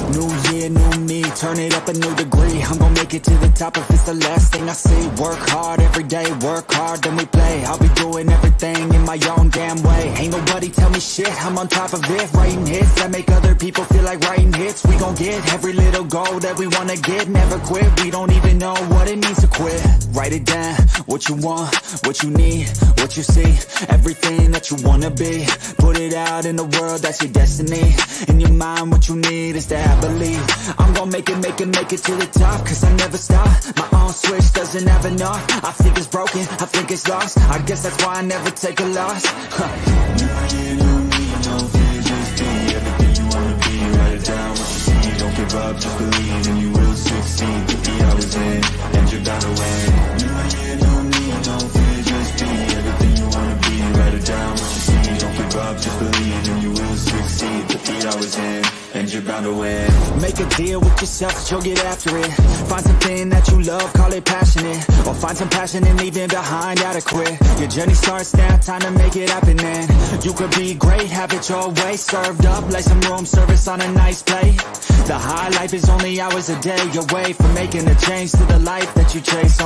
New year, new me, turn it up a new degree. I'm gonna make it to the top if it's the last thing I see. Work hard every day, work hard, then we play. I'll be doing everything in my own damn way. Ain't nobody tell me shit, I'm on top of it. Writing hits that make other people feel like writing hits. We gon' get every little goal that we wanna get. Never quit, we don't even know what it means to quit. Write it down, what you want, what you need, what you see. Everything that you wanna be, put it out in the world, that's your destiny. In your mind, what you need is that I believe I'm gonna make it to the top, cause I never stop. My own switch doesn't have enough. I think it's broken, I think it's lost. I guess that's why I never take a loss. New year, new me, no fear, just be everything you wanna be. Write it down, what you see, don't give up, just believe and you will succeed. Put the hours in, and you're bound to win. New year, new me, no fear, just be everything you wanna be. Write it down, what you see, don't give up, just believe and you will succeed. Put the hours in, and you're bound to win. Make a deal with yourself that you'll get after it. Find something that you love, call it passionate. Or find some passion and leaving behind, gotta quit. Your journey starts now, time to make it happen then. You could be great, have it your way. Served up like some room service on a nice plate. The high life is only hours a day away from making a change to the life that you chase.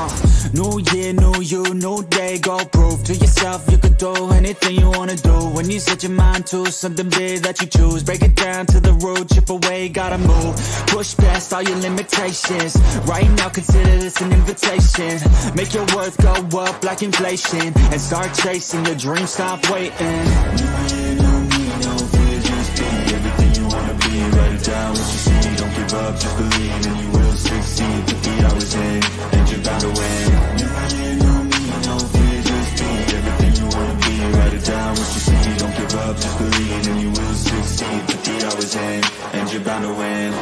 New year, new you, new day. Go prove to yourself you could do anything you wanna do. When you set your mind to something big that you choose, break it down to the root, chip away, gotta move. Push past all your limitations. Right now consider this an invitation. Make your worth go up like inflation, and start chasing your dreams, stop waiting. New year, new me, no fear, just be everything you wanna be. Write it down, what you see, don't give up, just believe and you will succeed. Put the hours in, and you're bound to win. New year, new me, no fear, just be everything you wanna be. Write it down, what you see, don't give up, just believe and you will succeed. Put the hours in, and you're bound to win.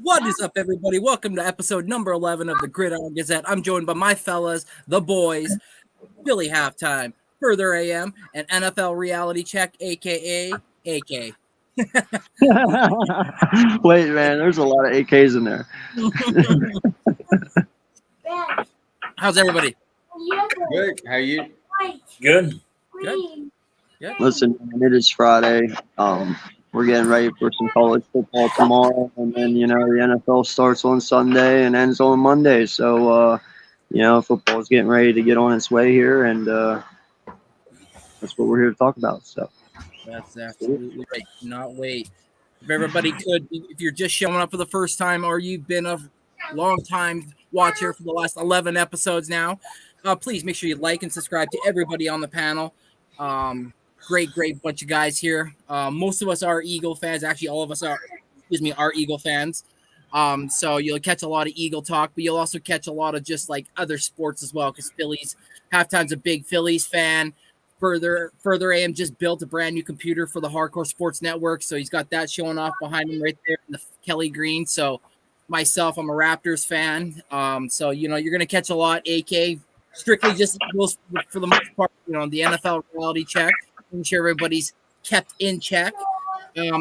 What is up, everybody? Welcome to episode number 11 of the Gridiron Gazette. I'm joined by my fellas, the boys, Philly Halftime, Further AM, and NFL Reality Check, a.k.a. AK. Wait, man, there's a lot of AKs in there. How's everybody? Good. How are you? Good. Good. Yeah. Listen, man, it is Friday. We're getting ready for some college football tomorrow, and then the NFL starts on Sunday and ends on Monday. So football's getting ready to get on its way here, and that's what we're here to talk about. So That's absolutely right. Not wait. If everybody could, if you're just showing up for the first time, or you've been a long time watcher for the last 11 episodes now, please make sure you like and subscribe to everybody on the panel. Great bunch of guys here. Most of us are Eagle fans. Actually, all of us are Eagle fans. So you'll catch a lot of Eagle talk, but you'll also catch a lot of just like other sports as well, because Phillies, Halftime's a big Phillies fan. Further AM just built a brand new computer for the Hardcore Sports Network, so he's got that showing off behind him right there in the Kelly Green. So myself, I'm a Raptors fan. So you're gonna catch a lot. AK strictly just for the most part, the NFL Reality Check. I'm sure everybody's kept in check.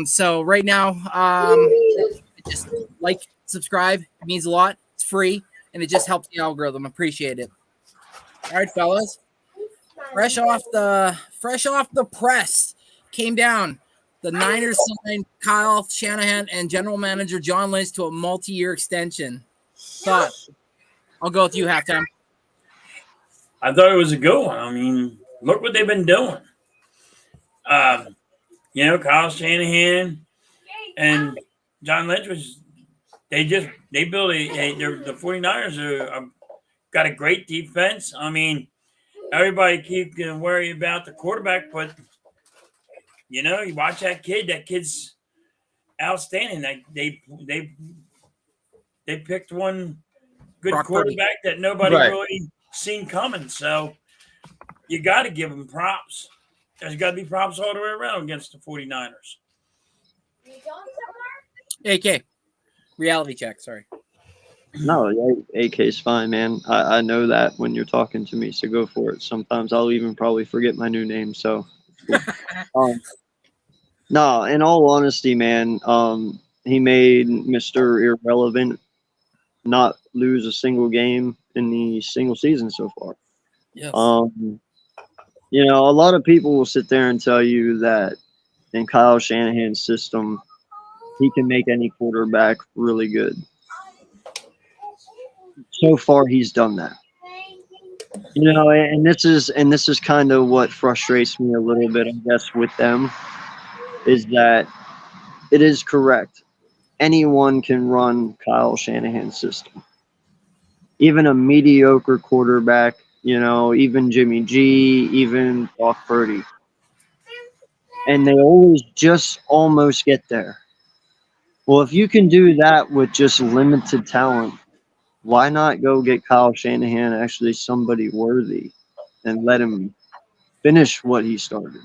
So right now, just like, subscribe. It means a lot. It's free, and it just helps the algorithm. Appreciate it. All right, fellas. Fresh off the press, came down. The Niners signed Kyle Shanahan and general manager John Lynch to a multi-year extension. Thoughts? I'll go with you, Halftime. I thought it was a good one. I mean, look what they've been doing. Kyle Shanahan and John Lynch they built the 49ers are got a great defense. I mean, everybody keeps going to worry about the quarterback, but you watch that kid's outstanding. They picked one good quarterback that nobody really seen coming. So you got to give them props. There's got to be props all the way around against the 49ers. AK, reality check, sorry. no, AK's fine, man. I know that when you're talking to me, so go for it. Sometimes I'll even probably forget my new name. So No, in all honesty, man, he made Mr. Irrelevant not lose a single game in the single season so far. Yes. A lot of people will sit there and tell you that in Kyle Shanahan's system, he can make any quarterback really good. So far, he's done that. And this is kind of what frustrates me a little bit, I guess, with them, is that it is correct. Anyone can run Kyle Shanahan's system. Even a mediocre quarterback, even Jimmy G, even Brock Purdy. And they always just almost get there. Well, if you can do that with just limited talent, why not go get Kyle Shanahan actually somebody worthy and let him finish what he started?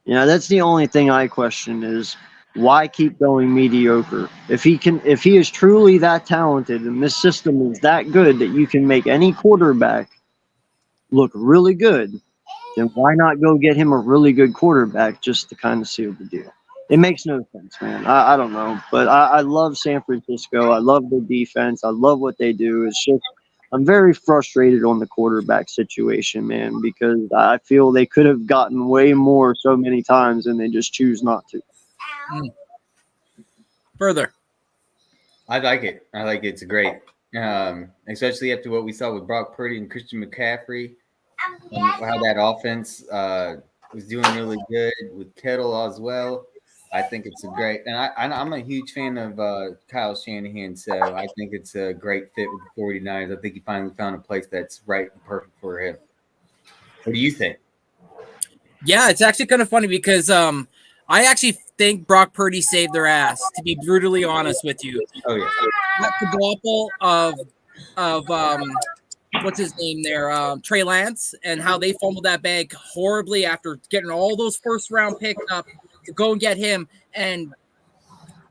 That's the only thing I question is why keep going mediocre? If he is truly that talented and this system is that good that you can make any quarterback look really good, then why not go get him a really good quarterback just to kind of seal the deal? It makes no sense, man. I don't know. But I love San Francisco. I love their defense. I love what they do. It's just I'm very frustrated on the quarterback situation, man, because I feel they could have gotten way more so many times and they just choose not to. Further. I like it. It's great. Especially after what we saw with Brock Purdy and Christian McCaffrey. And how that offense was doing really good with Kettle as well. I think it's a great, and I'm a huge fan of Kyle Shanahan, so I think it's a great fit with the 49ers. I think he finally found a place that's right and perfect for him. What do you think? Yeah, it's actually kind of funny because I actually think Brock Purdy saved their ass, to be brutally honest with you. Oh, yeah. That debacle of what's his name there, Trey Lance, and how they fumbled that bag horribly after getting all those first-round picks up to go and get him, and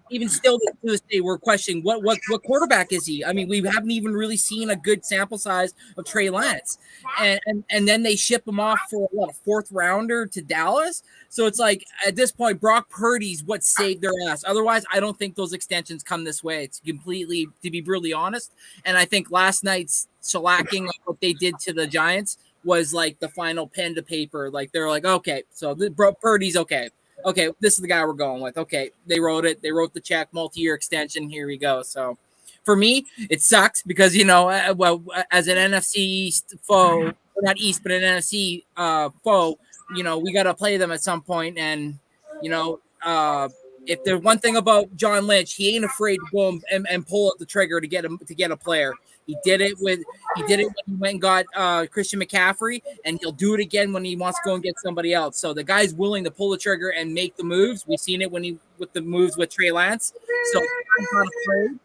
even still to this day, we're questioning what quarterback is he? I mean, we haven't even really seen a good sample size of Trey Lance, and then they ship him off for a fourth rounder to Dallas. So it's like at this point, Brock Purdy's what saved their ass. Otherwise, I don't think those extensions come this way. It's completely, to be brutally honest. And I think last night's shellacking of what they did to the Giants was like the final pen to paper. Like they're like, okay, so Purdy's okay. Okay, this is the guy we're going with. Okay, they wrote it. They wrote the check, multi-year extension. Here we go. So for me, it sucks because, as an NFC East foe, not East, but an NFC foe, we got to play them at some point. And, if there's one thing about John Lynch, he ain't afraid to go and pull up the trigger to get a player. He did it when he went and got Christian McCaffrey, and he'll do it again when he wants to go and get somebody else. So the guy's willing to pull the trigger and make the moves. We've seen it with the moves with Trey Lance. So I'm not afraid.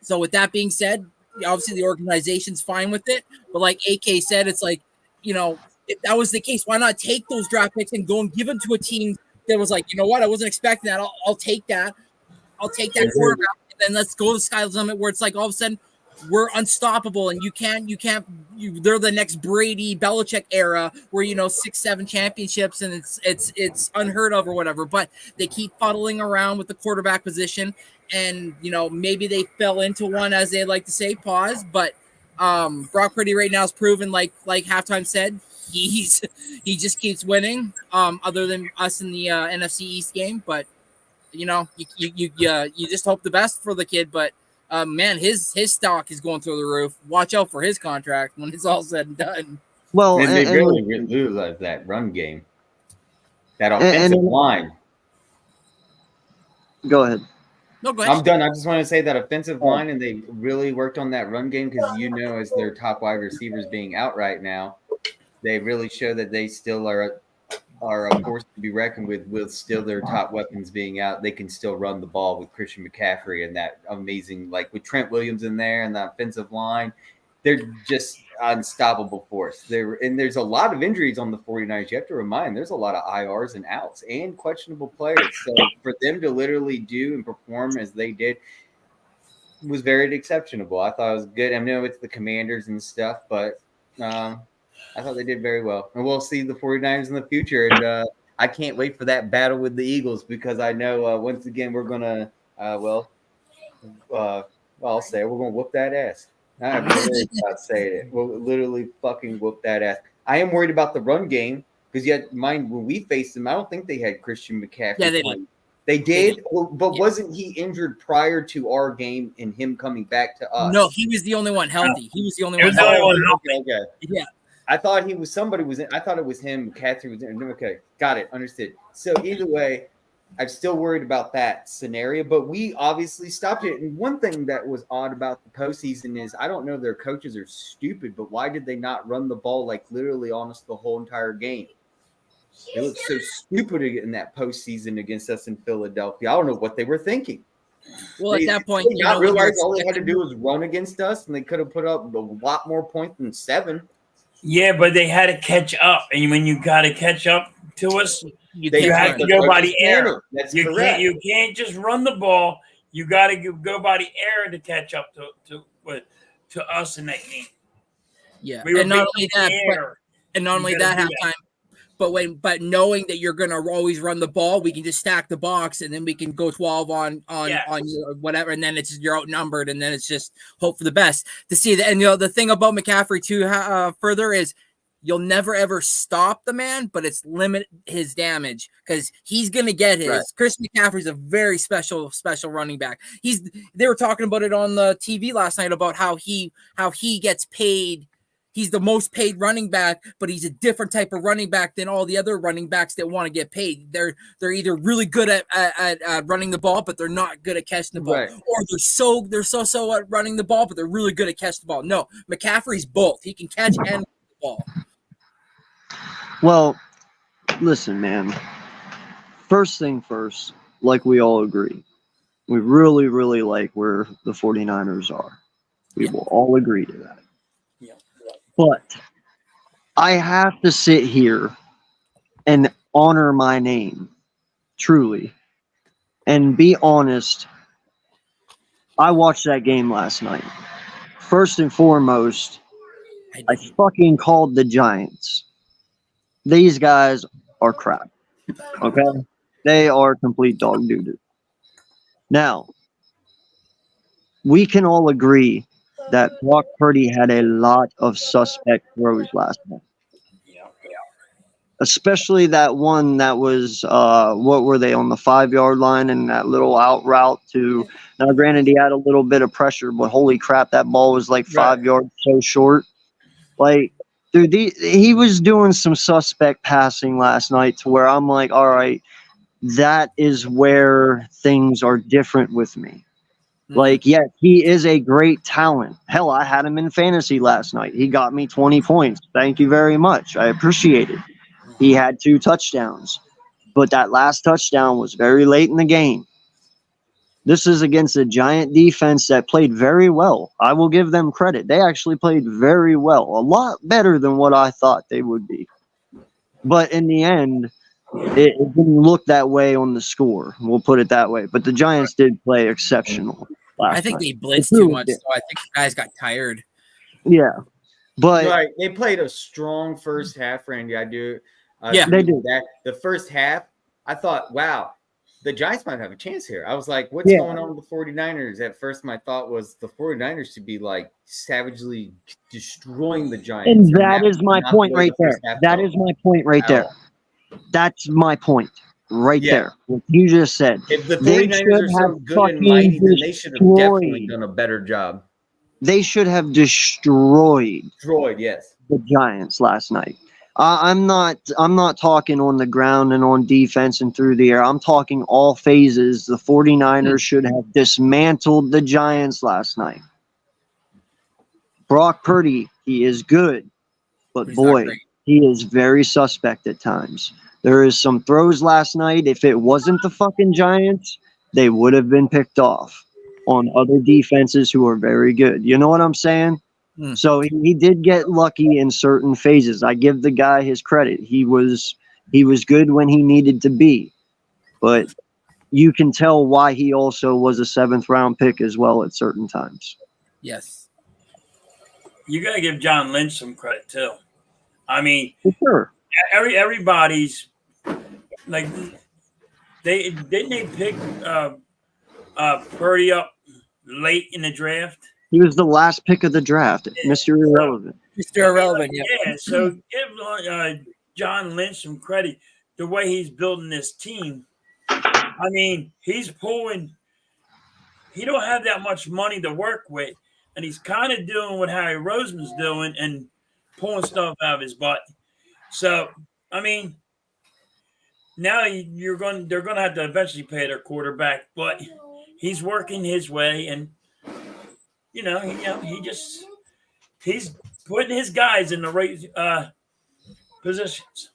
So with that being said, obviously the organization's fine with it. But like AK said, it's like, if that was the case, why not take those draft picks and go and give them to a team that was like, you know what, I wasn't expecting that. I'll take that. I'll take that quarterback, and then let's go to the sky's limit where it's like all of a sudden we're unstoppable, and they're the next Brady Belichick era where 6-7 championships and it's unheard of or whatever. But they keep fuddling around with the quarterback position, and maybe they fell into one, as they like to say, pause. But Brock Purdy right now is proven, like halftime said, he just keeps winning. Other than us in the NFC East game, but you just hope the best for the kid. But man, his stock is going through the roof. Watch out for his contract when it's all said and done. Well, and they really lose that run game, that offensive line. Go ahead. No, go ahead. I'm done. I just want to say that offensive line, and they really worked on that run game because as their top wide receivers being out right now, they really show that they still are a force to be reckoned with still their top weapons being out. They can still run the ball with Christian McCaffrey and that amazing, like with Trent Williams in there and the offensive line. They're just unstoppable force. There's a lot of injuries on the 49ers. You have to remind there's a lot of IRs and outs and questionable players. So for them to literally do and perform as they did was very exceptional. I thought it was good. I know it's the Commanders and stuff, but I thought they did very well. And we'll see the 49ers in the future. And I can't wait for that battle with the Eagles because I know once again we're gonna I'll say it, we're gonna whoop that ass. I'm not worried about saying it. We'll literally fucking whoop that ass. I am worried about the run game because yet mind when we faced them, I don't think they had Christian McCaffrey. Yeah, they did. But Yeah. wasn't he injured prior to our game and him coming back to us? No, he was the only one healthy. He was the only He one was the only healthy. one healthy. Okay. Yeah. I thought he was somebody was in. I thought it was him. Catherine was in. Okay, got it. Understood. So either way, I'm still worried about that scenario. But we obviously stopped it. And one thing that was odd about the postseason is I don't know their coaches are stupid, but why did they not run the ball like literally almost the whole entire game? They looked so stupid in that postseason against us in Philadelphia. I don't know what they were thinking. Well, at that point, I realized all they had to do was run against us, and they could have put up a lot more points than 7. Yeah, but they had to catch up, and when you got to catch up to us, you have to go by the air. That's you correct. You can't just run the ball. You got to go by the air to catch up to us in that game. Yeah, we and not only that, halftime. But knowing that you're gonna always run the ball, we can just stack the box, and then we can go 12 on your whatever, and then you're outnumbered, and then it's just hope for the best to see that. And the thing about McCaffrey too, further is you'll never ever stop the man, but it's limit his damage because he's gonna get his. Right. Chris McCaffrey's a very special running back. They were talking about it on the TV last night about how he gets paid. He's the most paid running back, but he's a different type of running back than all the other running backs that want to get paid. They're either really good at running the ball, but they're not good at catching the ball, right. Or they're so at running the ball, but they're really good at catching the ball. No, McCaffrey's both. He can catch and run the ball. Well, listen, man. First thing first, like we all agree, we really, really like where the 49ers are. We will all agree to that. But I have to sit here and honor my name, truly, and be honest. I watched that game last night. First and foremost, I fucking called the Giants. These guys are crap. Okay? They are complete dog doo-doo. Now, we can all agree that Brock Purdy had a lot of suspect throws last night. Especially that one that was, what were they, on the 5-yard line, and that little out route to, now granted he had a little bit of pressure, but holy crap, that ball was like 5 yards so short. Like, dude, he was doing some suspect passing last night to where I'm like, all right, that is where things are different with me. Like, yeah, he is a great talent. Hell, I had him in fantasy last night. He got me 20 points. Thank you very much. I appreciate it. He had 2 touchdowns. But that last touchdown was very late in the game. This is against a Giant defense that played very well. I will give them credit. They actually played very well. A lot better than what I thought they would be. But in the end, it didn't look that way on the score. We'll put it that way. But the Giants did play exceptional. I think they blitzed too much, so I think the guys got tired. Yeah, but they played a strong first half, Randy. I do. They do. That the first half, I thought, wow, the Giants might have a chance here. I was like, what's going on with the 49ers? At first, my thought was the 49ers should be like savagely destroying the Giants. And that is my point right there. That is my point right there. That's my point right there. What you just said. If the 49ers are so good and mighty, then they should have definitely done a better job. They should have destroyed yes, the Giants last night. I'm not talking on the ground and on defense and through the air. I'm talking all phases. The 49ers should have dismantled the Giants last night. Brock Purdy, he is good, but boy, he is very suspect at times. There is some throws last night. If it wasn't the fucking Giants, they would have been picked off on other defenses who are very good. You know what I'm saying? So he did get lucky in certain phases. I give the guy his credit. He was good when he needed to be. But you can tell why he also was a 7th round pick as well at certain times. Yes. You got to give John Lynch some credit too. I mean, for sure. Everybody's like they pick Purdy up late in the draft. He was the last pick of the draft, Mr. Irrelevant. Mr. Irrelevant, yeah. Yeah, so give John Lynch some credit the way he's building this team. I mean, he's pulling. He don't have that much money to work with, and he's kind of doing what Harry Roseman's doing and pulling stuff out of his butt. So, I mean, now they're going to have to eventually pay their quarterback, but he's working his way, and he's putting his guys in the right positions.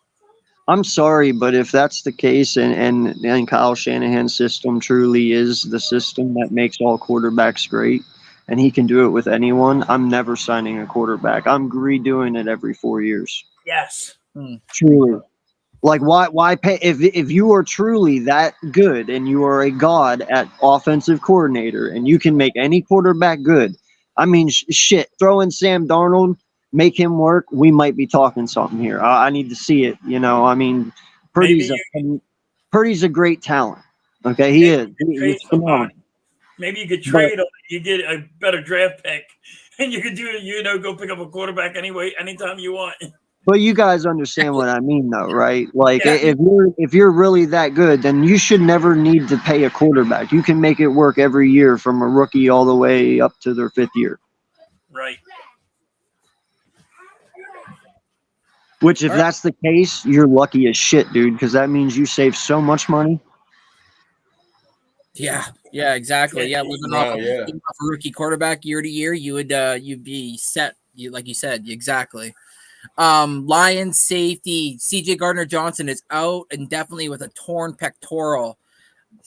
I'm sorry, but if that's the case, and Kyle Shanahan's system truly is the system that makes all quarterbacks great, and he can do it with anyone, I'm never signing a quarterback. I'm redoing it every 4 years. Yes. Truly. Like, why pay if you are truly that good and you are a god at offensive coordinator and you can make any quarterback good? I mean, shit, throw in Sam Darnold, make him work. We might be talking something here. I need to see it. I mean, Purdy's a great talent. Okay, he is. He's phenomenal. Maybe you could trade him. You get a better draft pick, and you could go pick up a quarterback anytime you want. But you guys understand what I mean, though, right? Like, if you're really that good, then you should never need to pay a quarterback. You can make it work every year from a rookie all the way up to their 5th year. Right. Which, if that's the case, you're lucky as shit, dude, because that means you save so much money. Yeah, exactly. Yeah, living off a rookie quarterback year to year, you'd be set. Like you said, exactly. Lions safety CJ Gardner-Johnson is out indefinitely with a torn pectoral.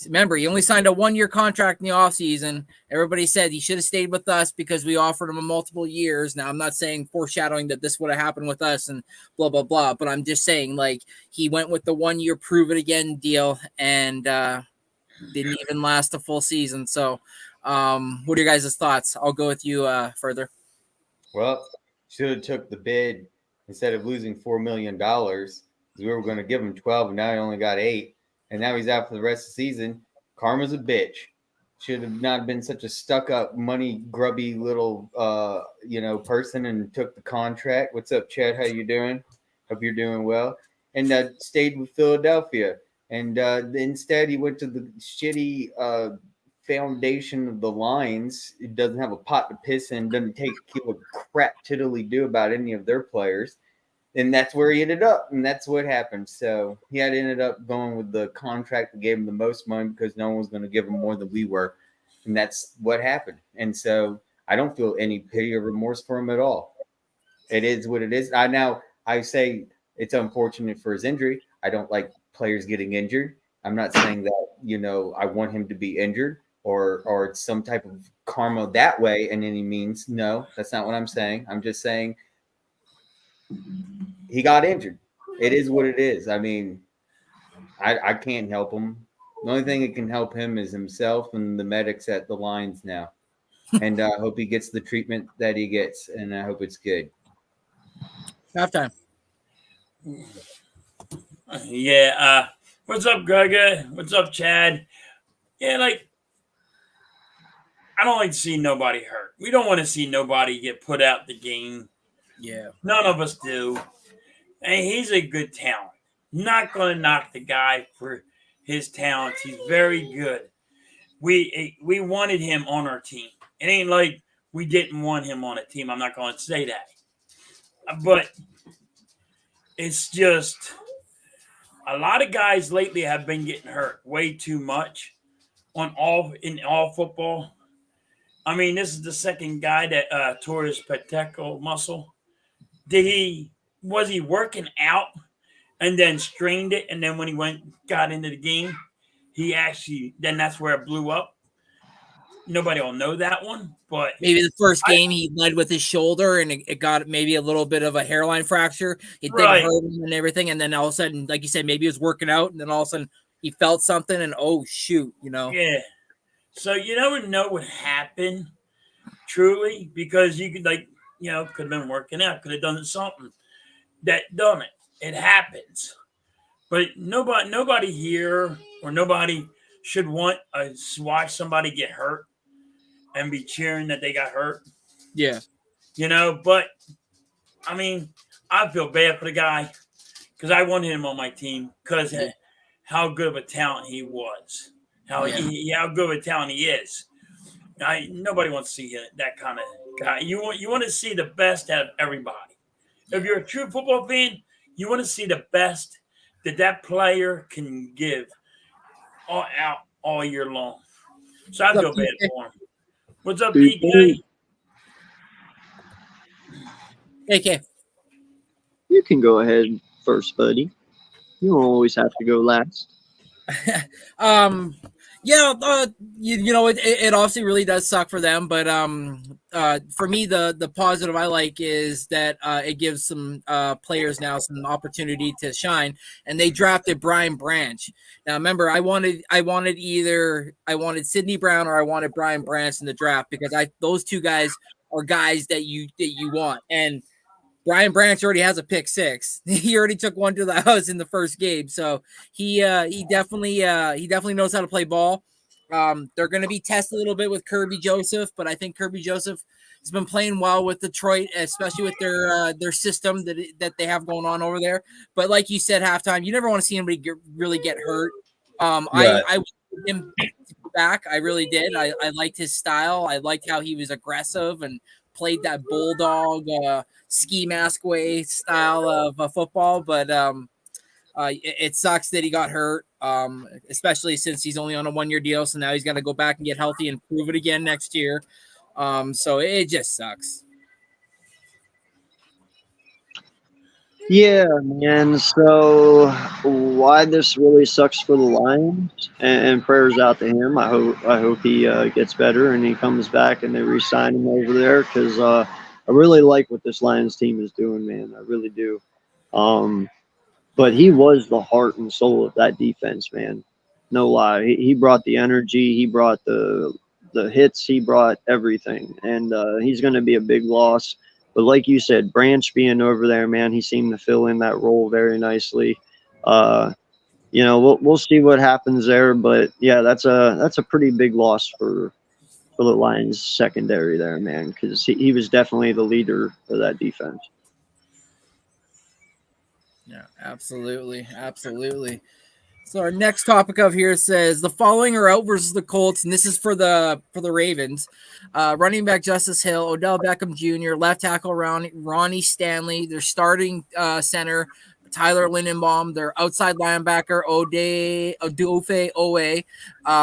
Remember, he only signed a 1-year contract in the offseason. Everybody said he should have stayed with us because we offered him a multiple years. Now, I'm not saying foreshadowing that this would have happened with us and blah, blah, blah. But I'm just saying, like, he went with the 1-year prove it again deal and didn't even last a full season. So what are your guys' thoughts? I'll go with you further. Well, should have took the bid instead of losing $4 million. We were going to give him 12, and now he only got 8. And now he's out for the rest of the season. Karma's a bitch. Should have not been such a stuck-up, money grubby little, person and took the contract. What's up, Chad? How you doing? Hope you're doing well. And stayed with Philadelphia. And instead, he went to the shitty foundation of the Lions. It doesn't have a pot to piss in. Doesn't give a crap tiddly do about any of their players. And that's where he ended up, and that's what happened. So he had ended up going with the contract that gave him the most money because no one was going to give him more than we were, and that's what happened. And so I don't feel any pity or remorse for him at all. It is what it is. I say it's unfortunate for his injury. I don't like players getting injured. I'm not saying that I want him to be injured or it's some type of karma that way in any means. No, that's not what I'm saying. I'm just saying he got injured. It is what it is. I mean, I can't help him. The only thing that can help him is himself and the medics at the Lions now. And I hope he gets the treatment that he gets, and I hope it's good. Halftime. Yeah. What's up, Greg? What's up, Chad? Yeah, I don't like to see nobody hurt. We don't want to see nobody get put out the game. Yeah. None of us do. And he's a good talent. Not going to knock the guy for his talents. He's very good. We wanted him on our team. It ain't like we didn't want him on a team. I'm not going to say that. But it's just a lot of guys lately have been getting hurt way too much in all football. I mean, this is the second guy that tore his pectoral muscle. Was he working out and then strained it, and then when he got into the game, then that's where it blew up. Nobody will know that one, but maybe the first game he led with his shoulder and it got maybe a little bit of a hairline fracture. It didn't hurt him and everything, and then all of a sudden, like you said, maybe he was working out, and then all of a sudden he felt something, and oh shoot, Yeah. So you never know what happened, truly, because you could could have been working out, could have done something that done it. It happens. But nobody here or nobody should want to watch somebody get hurt and be cheering that they got hurt. Yeah. But I mean, I feel bad for the guy because I wanted him on my team because how good of a talent he was, how good of a talent he is. Nobody wants to see that kind of guy. You want to see the best out of everybody. If you're a true football fan, you want to see the best that player can give all year long. So I feel bad for him. What's up, DK? AK. You can go ahead first, buddy. You don't always have to go last. It obviously really does suck for them, but for me the positive I like is that it gives some players now some opportunity to shine, and they drafted Brian Branch. Now remember, I wanted Sidney Brown or I wanted Brian Branch in the draft because those two guys are guys that you want, and Brian Branch already has a pick 6. He already took one to the house in the first game, so he definitely knows how to play ball. They're going to be tested a little bit with Kirby Joseph, but I think Kirby Joseph has been playing well with Detroit, especially with their system that they have going on over there. But like you said, halftime, you never want to see anybody really get hurt. I wanted him back. I really did. I liked his style. I liked how he was aggressive and played that bulldog ski mask way style of football, but it sucks that he got hurt, especially since he's only on a 1-year deal. So now he's got to go back and get healthy and prove it again next year. So it just sucks. Yeah, man. So why this really sucks for the Lions, and prayers out to him. I hope he gets better and he comes back and they re-sign him over there because I really like what this Lions team is doing, man. I really do. But he was the heart and soul of that defense, man. No lie. He brought the energy. He brought the hits. He brought everything, and he's going to be a big loss. But like you said, Branch being over there, man, he seemed to fill in that role very nicely. We'll see what happens there, but yeah, that's a pretty big loss for the Lions secondary there, man, because he was definitely the leader of that defense. Yeah, absolutely. So our next topic of here says the following are out versus the Colts, and this is for the Ravens. Running back Justice Hill, Odell Beckham Jr., left tackle Ronnie Stanley, their starting center Tyler Lindenbaum, their outside linebacker Odafe Owe.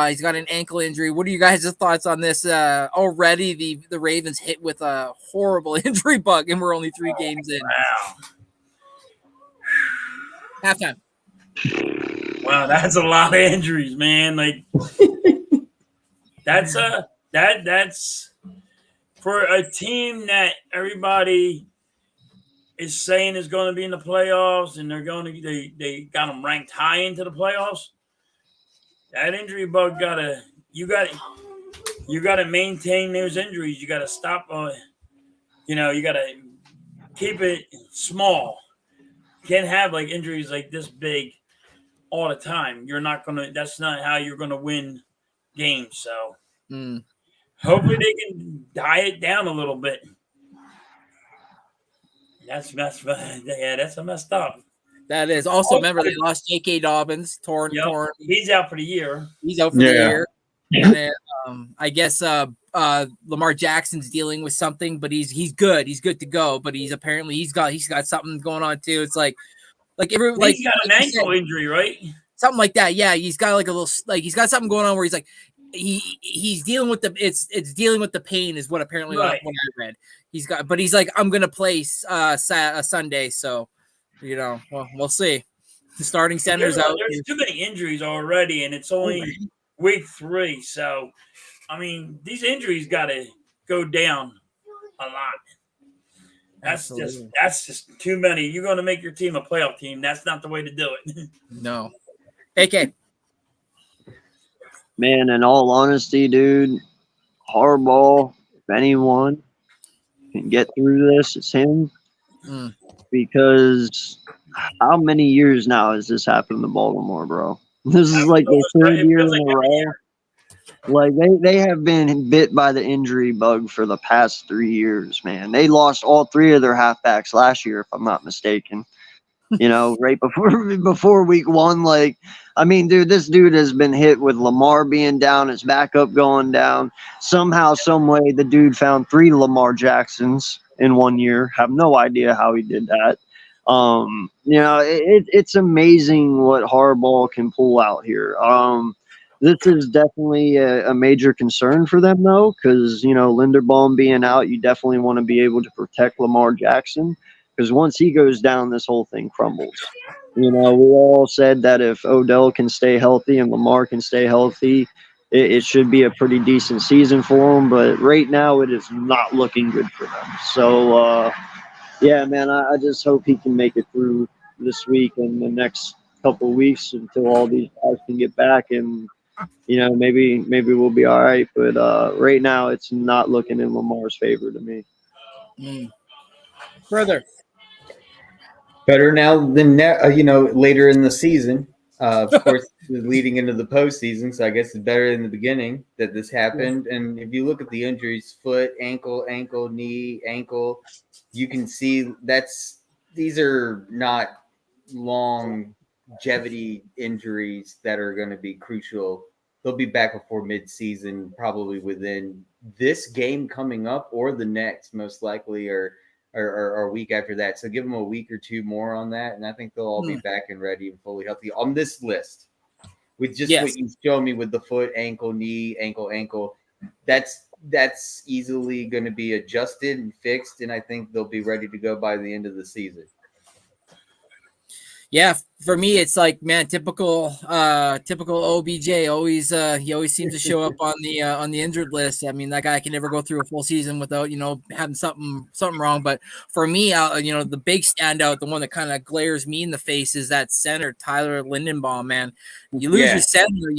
He's got an ankle injury. What are you guys' thoughts on this? Already the Ravens hit with a horrible injury bug, and we're only 3 games in. Wow. Halftime. Wow, that's a lot of injuries, man. Like that's for a team that everybody is saying is going to be in the playoffs, and they got them ranked high into the playoffs. That injury bug you gotta maintain those injuries. You gotta stop. You gotta keep it small. You can't have like injuries like this big all the time. That's not how you're gonna win games. So hopefully they can diet down a little bit. That's messed up. That is. Also, remember, they lost J.K. Dobbins, torn. He's out for the year. He's out for the year. And then, I guess Lamar Jackson's dealing with something, but he's good. He's good to go. But he's got something going on too. It's he's got an ankle injury, right? Something like that. Yeah, he's got like a little he's got something going on where he's like he's dealing with it's dealing with the pain is what apparently what I read. He's like, I'm gonna play Sunday, so we'll see. The starting center's out. There's too many injuries already, and it's only week 3. So, I mean, these injuries got to go down a lot. That's just too many. You're going to make your team a playoff team. That's not the way to do it. No. AK. Man, in all honesty, dude, Harbaugh, if anyone can get through this, it's him. Because how many years now has this happened to Baltimore, bro? This is like their third It year feels in like a every row. year. Like they have been bit by the injury bug for the past 3 years, man. They lost all three of their halfbacks last year, if I'm not mistaken. Right before week one. Like, I mean, dude, this dude has been hit with Lamar being down, his backup going down. Somehow, some way, the dude found 3 Lamar Jacksons in 1 year. Have no idea how he did that. It's amazing what Harbaugh can pull out here. This is definitely a major concern for them, though, because Linderbaum being out, you definitely want to be able to protect Lamar Jackson, because once he goes down, this whole thing crumbles. We all said that if Odell can stay healthy and Lamar can stay healthy, it should be a pretty decent season for them. But right now, it is not looking good for them. So, yeah, man, I just hope he can make it through this week and the next couple of weeks until all these guys can get back, and maybe we'll be all right. But right now, it's not looking in Lamar's favor to me. Further. Better now than later in the season. Of course, leading into the postseason, so I guess it's better in the beginning that this happened. And if you look at the injuries, foot, ankle, knee, ankle, you can see these are not longevity injuries that are going to be crucial. They'll be back before midseason, probably within this game coming up or the next, most likely, or a week after that. So give them a week or two more on that, and I think they'll all be back and ready and fully healthy on this list. With just what you show me with the foot, ankle, knee, ankle, that's easily going to be adjusted and fixed, and I think they'll be ready to go by the end of the season. Yeah, for me, it's like, man, typical OBJ. Always, he always seems to show up on the injured list. I mean, that guy can never go through a full season without having something wrong. But for me, the big standout, the one that kind of glares me in the face, is that center Tyler Lindenbaum. Man, you lose your center,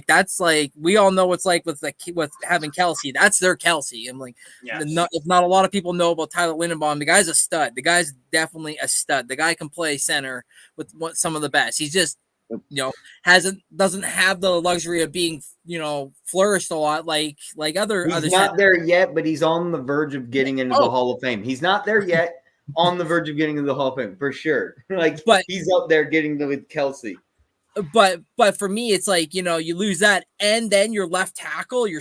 that's like, we all know what's like with having Kelsey. That's their Kelsey. I'm like, if not a lot of people know about Tyler Lindenbaum, the guy's a stud. The guy's definitely a stud. The guy can play center with some of the best. He's just doesn't have the luxury of being flourished a lot like other. He's not there yet, but he's on the verge of getting into the Hall of Fame. He's not there yet, on the verge of getting into the Hall of Fame for sure. But he's up there getting with Kelsey. But for me, it's like, you lose that, and then your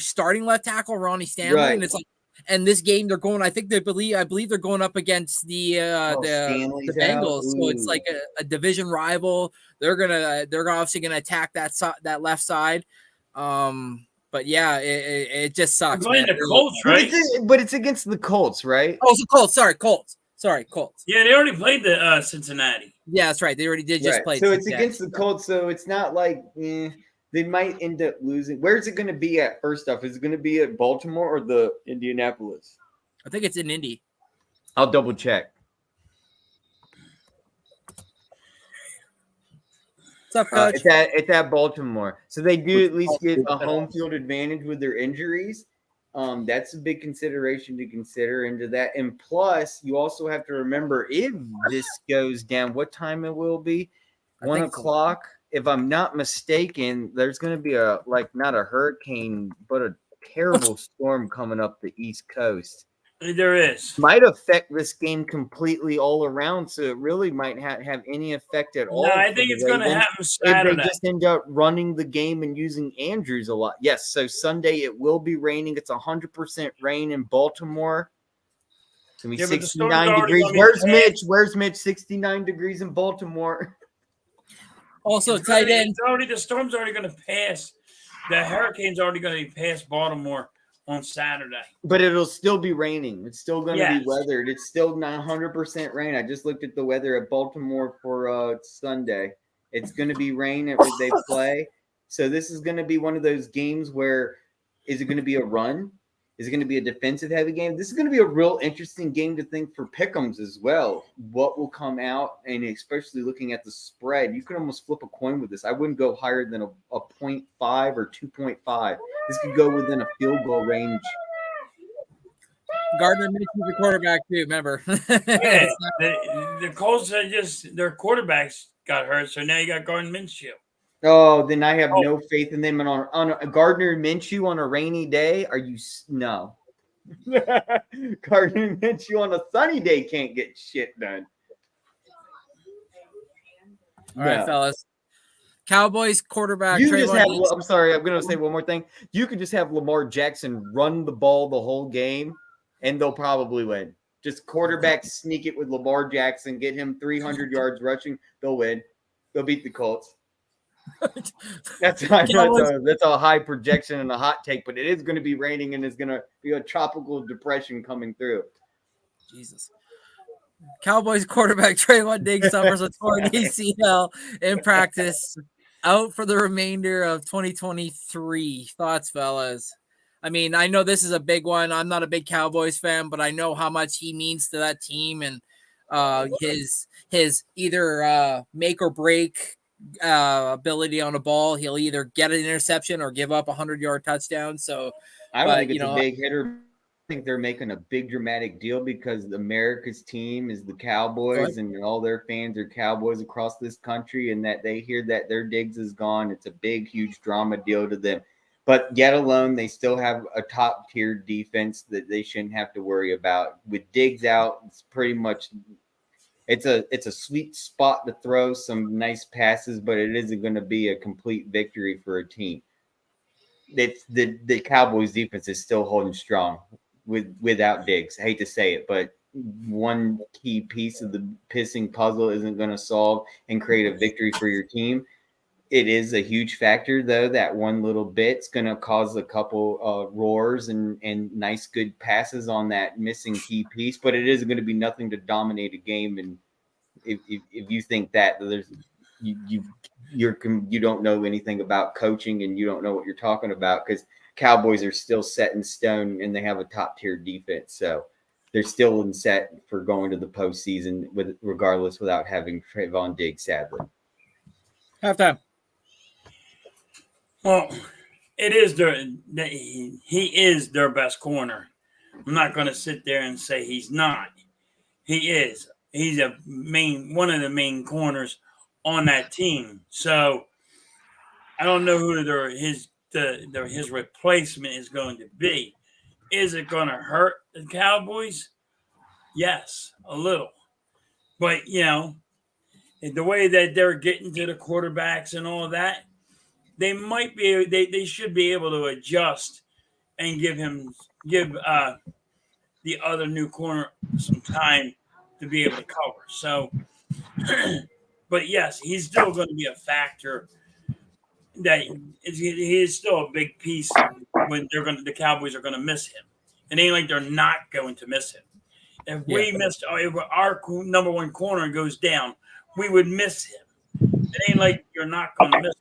starting left tackle, Ronnie Stanley, right. And it's like, and this game they're going, I believe they're going up against the Bengals. So it's like a division rival. They're obviously gonna attack that left side. But yeah, it just sucks. Going to Colts, right? But it's against the Colts, right? Oh, it's the Colts. Sorry, Colts. Yeah, they already played the Cincinnati. Yeah, that's right. They already did just play. So it's against the Colts. So it's not like they might end up losing. Where is it going to be at? First off, is it going to be at Baltimore or the Indianapolis? I think it's in Indy. I'll double check. What's up, Coach? It's at Baltimore. So they do at least get a home field advantage with their injuries. That's a big consideration to consider into that. And plus, you also have to remember, if this goes down, what time it will be? 1 o'clock. If I'm not mistaken, there's going to be not a hurricane, but a terrible storm coming up the East Coast. There is. Might affect this game completely all around, so it really might have any effect at all. No, I think it's going to happen Saturday. If they just end up running the game and using Andrews a lot. Yes, so Sunday it will be raining. It's 100% rain in Baltimore. It's going to be 69 degrees. Where's Mitch? 69 degrees in Baltimore. Also, tight end. The storm's already going to pass. The hurricane's already going to be past Baltimore on Saturday. But it'll still be raining. It's still going to be weathered. It's still not 100% rain. I just looked at the weather at Baltimore for Sunday. It's going to be rain as they play. So this is going to be one of those games where, is it going to be a run? Is it going to be a defensive-heavy game? This is going to be a real interesting game to think for pick'ems as well. What will come out, and especially looking at the spread, you can almost flip a coin with this. I wouldn't go higher than a 0.5 or 2.5. This could go within a field goal range. Gardner Minshew's the quarterback too. Remember? Yeah, the Colts are just their quarterbacks got hurt, so now you got Gardner Minshew. Oh, then I have no faith in them. And on a Gardner Minshew on a rainy day, no? Gardner Minshew on a sunny day can't get shit done. All right, fellas. Cowboys quarterback. You just have. I'm sorry. I'm going to say one more thing. You could just have Lamar Jackson run the ball the whole game, and they'll probably win. Just quarterback sneak it with Lamar Jackson, get him 300 yards rushing. They'll win. They'll beat the Colts. That's a high projection and a hot take, but it is going to be raining and it's going to be a tropical depression coming through. Jesus. Cowboys quarterback Trayvon Diggs suffers a torn ACL in practice, out for the remainder of 2023. Thoughts, fellas? I mean, I know this is a big one. I'm not a big Cowboys fan, but I know how much he means to that team and his either make or break ability on a ball. He'll either get an interception or give up a 100-yard touchdown. So I don't think it's a big hitter. I think they're making a big dramatic deal because America's team is the Cowboys and all their fans are Cowboys across this country, and that they hear that their Diggs is gone. It's a big, huge drama deal to them. But yet alone, they still have a top-tier defense that they shouldn't have to worry about. With Diggs out, it's pretty much it's a sweet spot to throw some nice passes, but it isn't going to be a complete victory for a team. It's the Cowboys defense is still holding strong without Diggs. I hate to say it, but one key piece of the pissing puzzle isn't going to solve and create a victory for your team. It is a huge factor, though. That one little bit's going to cause a couple roars and nice, good passes on that missing key piece, but it isn't going to be nothing to dominate a game. And if you think that there's you don't know anything about coaching and you don't know what you're talking about, because Cowboys are still set in stone and they have a top tier defense, so they're still in set for going to the postseason regardless without having Trayvon Diggs. Sadly, halftime. Well, it is he is their best corner. I'm not going to sit there and say he's not. He is. He's one of the main corners on that team. So I don't know who his replacement is going to be. Is it going to hurt the Cowboys? Yes, a little. But, the way that they're getting to the quarterbacks and all that, they might be. They should be able to adjust and give the other new corner some time to be able to cover. So, but yes, he's still going to be a factor. That he is still a big piece when the Cowboys are going to miss him. It ain't like they're not going to miss him. If if our number one corner goes down, we would miss him. It ain't like you're not going to miss him.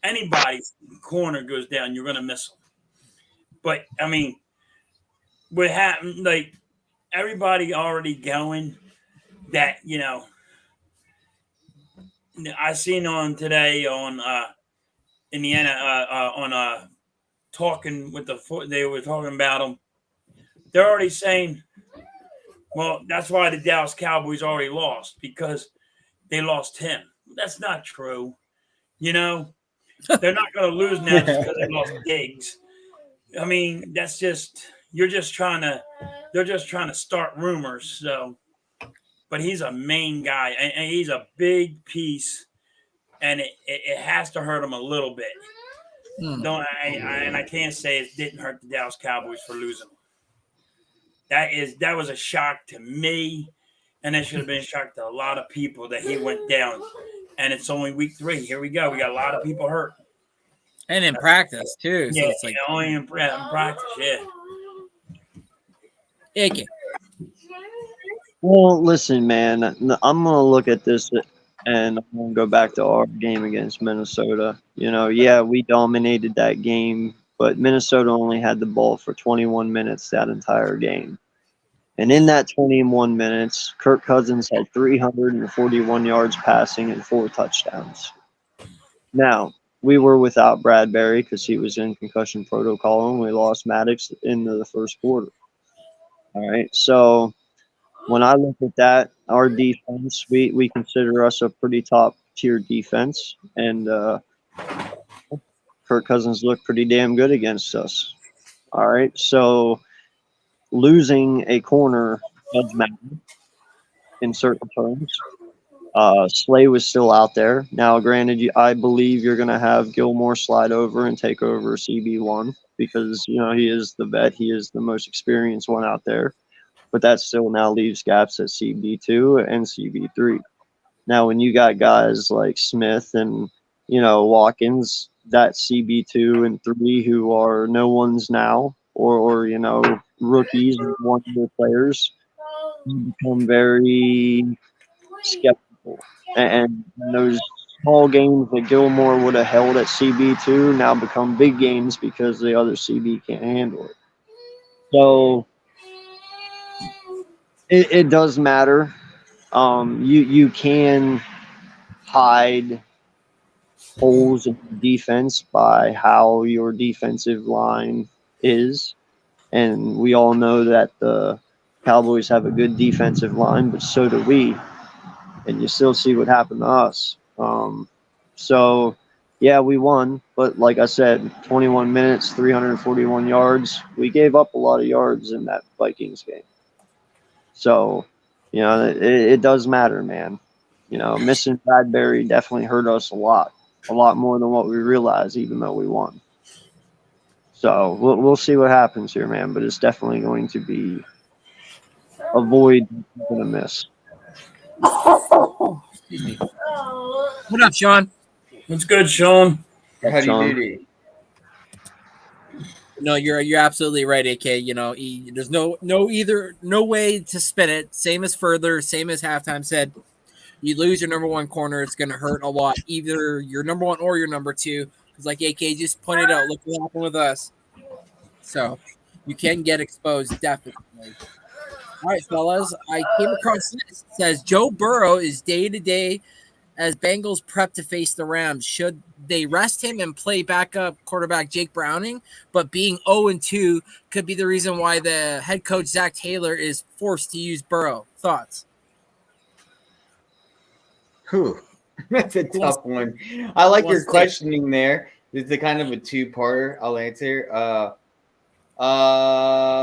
Anybody's corner goes down, you're going to miss them. But, I mean, what happened, like, everybody already going that, I seen on today on Indiana on talking with they were talking about them. They're already saying, well, that's why the Dallas Cowboys already lost, because they lost him. That's not true. They're not going to lose now just because they lost Diggs. I mean, that's just they're just trying to start rumors. So, but he's a main guy and he's a big piece, and it has to hurt him a little bit. And I can't say it didn't hurt the Dallas Cowboys for losing him. That was a shock to me, and it should have been a shock to a lot of people that he went down. And it's only week 3. Here we go. We got a lot of people hurt. And in practice, too. So it's like only in practice, yeah. Icky. Well, listen, man, I'm going to look at this and I'm going to go back to our game against Minnesota. We dominated that game, but Minnesota only had the ball for 21 minutes that entire game. And in that 21 minutes, Kirk Cousins had 341 yards passing and 4 touchdowns. Now, we were without Bradbury because he was in concussion protocol, and we lost Maddox into the first quarter. All right. So when I look at that, our defense, we consider us a pretty top tier defense, and Kirk Cousins looked pretty damn good against us. All right. So losing a corner does matter in certain terms. Slay was still out there. Now, granted, I believe you're going to have Gilmore slide over and take over CB1 because, he is the vet. He is the most experienced one out there. But that still now leaves gaps at CB2 and CB3. Now, when you got guys like Smith and, Watkins, that CB2 and 3 who are no ones now or rookies and one-year players, you become very skeptical. And those small games that Gilmore would have held at CB2 now become big games because the other CB can't handle it. So it does matter. You can hide holes in defense by how your defensive line is. And we all know that the Cowboys have a good defensive line, but so do we. And you still see what happened to us. So, yeah, we won. But like I said, 21 minutes, 341 yards. We gave up a lot of yards in that Vikings game. So, it does matter, man. Missing Bradbury definitely hurt us a lot more than what we realized, even though we won. So we'll see what happens here, man. But it's definitely going to be a void we're going to miss. Excuse me. What up, Sean? What's good, Sean? Howdy doody. No, you're absolutely right, AK. There's no way to spin it. Same as further, same as halftime said. You lose your number one corner, it's going to hurt a lot. Either your number one or your number two. Because like AK just pointed out, look what happened with us. So you can get exposed, definitely. All right, fellas. I came across this. It says Joe Burrow is day-to-day as Bengals prep to face the Rams. Should they rest him and play backup quarterback Jake Browning? But being 0-2 could be the reason why the head coach, Zach Taylor, is forced to use Burrow. Thoughts? Whew. That's a tough one. I like your questioning there. It's a kind of a two-parter. I'll answer.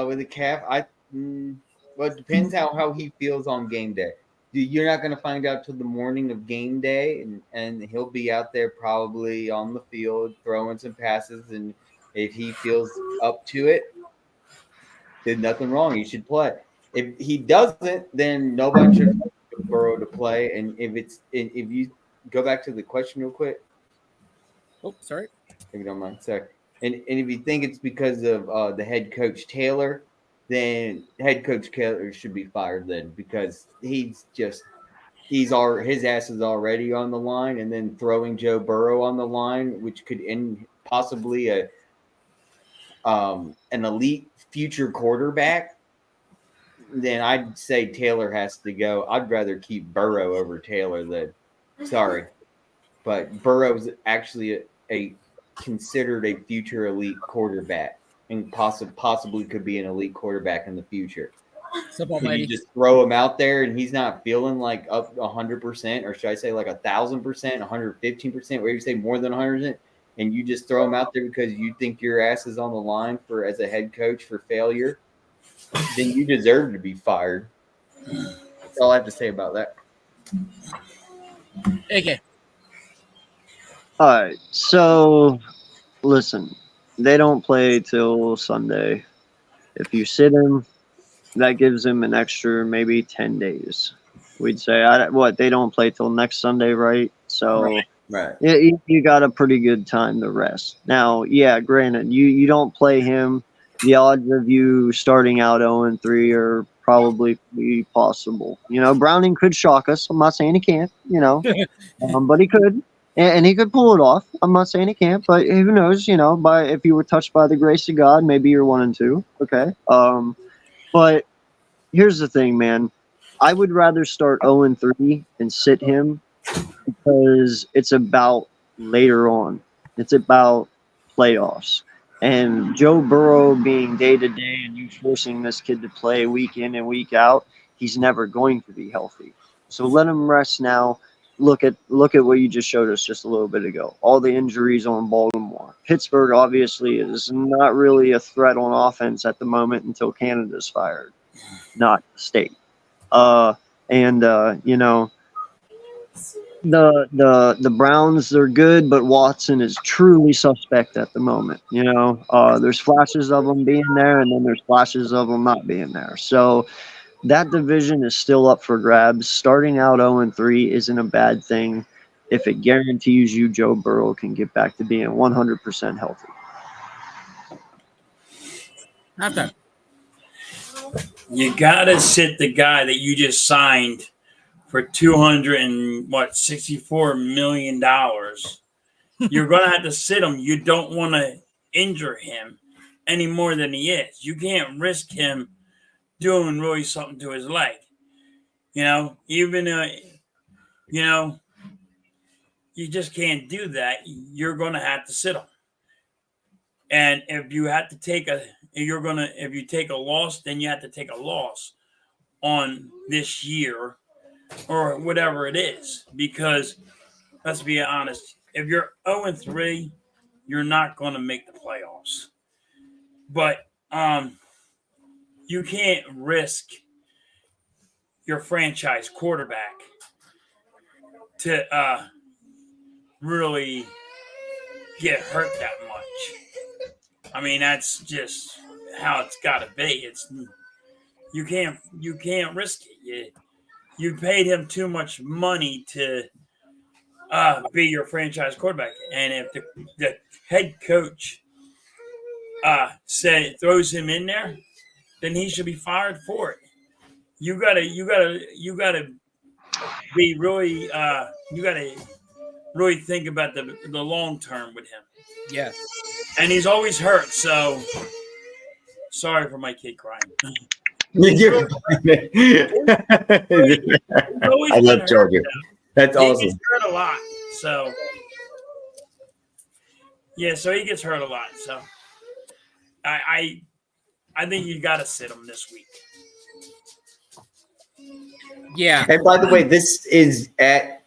With the calf, well, it depends how he feels on game day. You're not going to find out till the morning of game day, and he'll be out there probably on the field throwing some passes. And if he feels up to it, there's nothing wrong. He should play. If he doesn't, then nobody should Burrow to play. And if you go back to the question real quick. Oh, sorry. If you don't mind, sorry. And if you think it's because of the head coach Taylor, then head coach Taylor should be fired then, because his ass is already on the line, and then throwing Joe Burrow on the line, which could end possibly an elite future quarterback, then I'd say Taylor has to go. I'd rather keep Burrow over Taylor than sorry. But Burrow's actually a considered a future elite quarterback, and possibly could be an elite quarterback in the future. You just throw him out there and he's not feeling like up 100%, or should I say like 1,000%, 115%, where you say more than 100%, and you just throw him out there because you think your ass is on the line for as a head coach for failure, then you deserve to be fired. That's all I have to say about that. AK. All right, so listen, they don't play till Sunday. If you sit him, that gives him an extra maybe 10 days. We'd say, they don't play till next Sunday, right? So right. You got a pretty good time to rest. Now, yeah, granted, you don't play him. The odds of you starting out 0-3 are probably possible. Browning could shock us. I'm not saying he can't, but he could. And he could pull it off. I'm not saying he can't, but who knows? If you were touched by the grace of God, maybe you're 1-2. Okay. But here's the thing, man. I would rather start 0-3 and sit him, because it's about later on. It's about playoffs. And Joe Burrow being day to day and you forcing this kid to play week in and week out, he's never going to be healthy. So let him rest now. Look at what you just showed us just a little bit ago. All the injuries on Baltimore. Pittsburgh obviously is not really a threat on offense at the moment until Canada's fired, not the state. You know, the Browns, they're good, but Watson is truly suspect at the moment. You know, there's flashes of him being there, and then there's flashes of him not being there. So that division is still up for grabs. Starting out 0-3 isn't a bad thing if it guarantees you Joe Burrow can get back to being 100% healthy. Nothing. You gotta sit the guy that you just signed for $264 million. You're gonna have to sit him. You don't want to injure him any more than he is. You can't risk him doing really something to his leg. You know, even you know, you just can't do that. You're gonna have to sit him. And if you have to take if you take a loss, then you have to take a loss on this year or whatever it is. Because let's be honest, if you're 0-3, you're not going to make the playoffs. But you can't risk your franchise quarterback to really get hurt that much. I mean, that's just how it's got to be. You can't risk it. You paid him too much money to be your franchise quarterback, and if the head coach throws him in there, then he should be fired for it. You gotta be really you gotta really think about the long term with him. Yes. And he's always hurt, so sorry for my kid crying. I love Georgia. That's awesome. He gets hurt a lot, so yeah. So he gets hurt a lot. So I think you got to sit him this week. Yeah. And by the way, this is at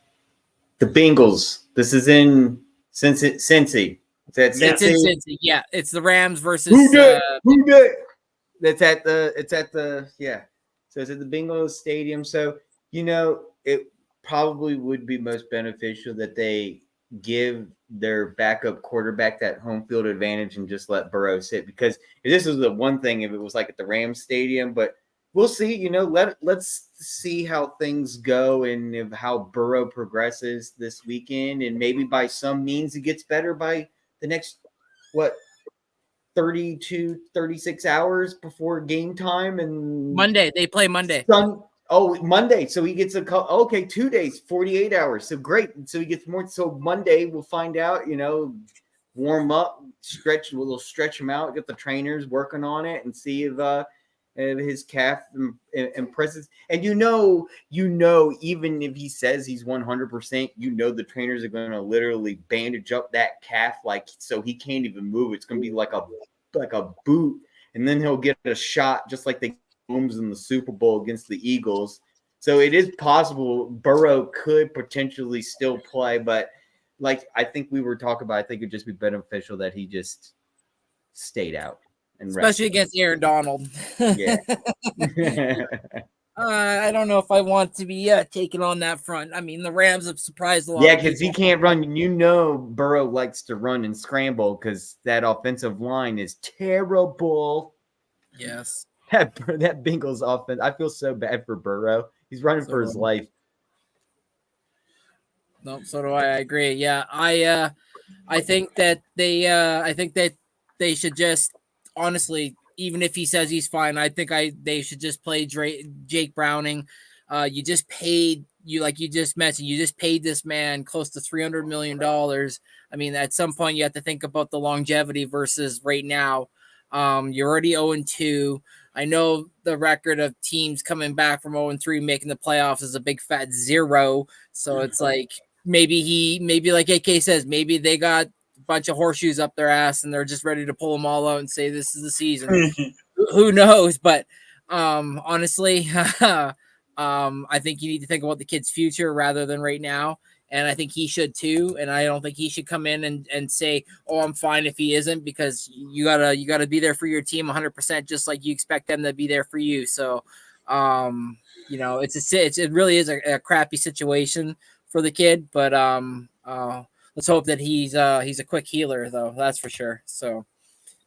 the Bengals. This is in Cincy. It's in Cincy. Yeah, it's the Rams versus. Who did? It's at the So it's at the Bengals Stadium. So it probably would be most beneficial that they give their backup quarterback that home field advantage and just let Burrow sit, because this was the one thing if it was like at the Rams Stadium, but we'll see. Let's see how things go and if how Burrow progresses this weekend, and maybe by some means he gets better by the next 32, 36 hours before game time. And Monday, they play Monday. Monday. So he gets 2 days, 48 hours. So great. So he gets more. So Monday we'll find out, warm up, we'll stretch him out, get the trainers working on it and see if his calf impresses. And even if he says he's 100%, the trainers are going to literally bandage up that calf so he can't even move. It's going to be like a boot, and then he'll get a shot just like they Mahomes in the Super Bowl against the Eagles. So it is possible Burrow could potentially still play, but like I think we were talking about, I think it'd just be beneficial that he just stayed out. Especially against Aaron Donald. Yeah. I don't know if I want to be taking on that front. I mean, the Rams have surprised a lot. Yeah, because he can't run. Burrow likes to run and scramble because that offensive line is terrible. Yes. That Bengals offense, I feel so bad for Burrow. He's running for his life. No, so do I. I agree. Yeah, I think that they should just honestly, even if he says he's fine, I think they should just play Jake Browning. You just paid like you just mentioned, you just paid this man close to $300 million. I mean, at some point you have to think about the longevity versus right now. You're already 0-2. I know the record of teams coming back from 0-3 making the playoffs is a big fat 0. So it's like maybe like AK says, maybe they got bunch of horseshoes up their ass and they're just ready to pull them all out and say this is the season. Who knows? But honestly, I think you need to think about the kid's future rather than right now. And I think he should too. And I don't think he should come in and say, "Oh, I'm fine" if he isn't, because you gotta be there for your team 100%, just like you expect them to be there for you. So, it really is a crappy situation for the kid. But let's hope that he's a quick healer, though. That's for sure. So,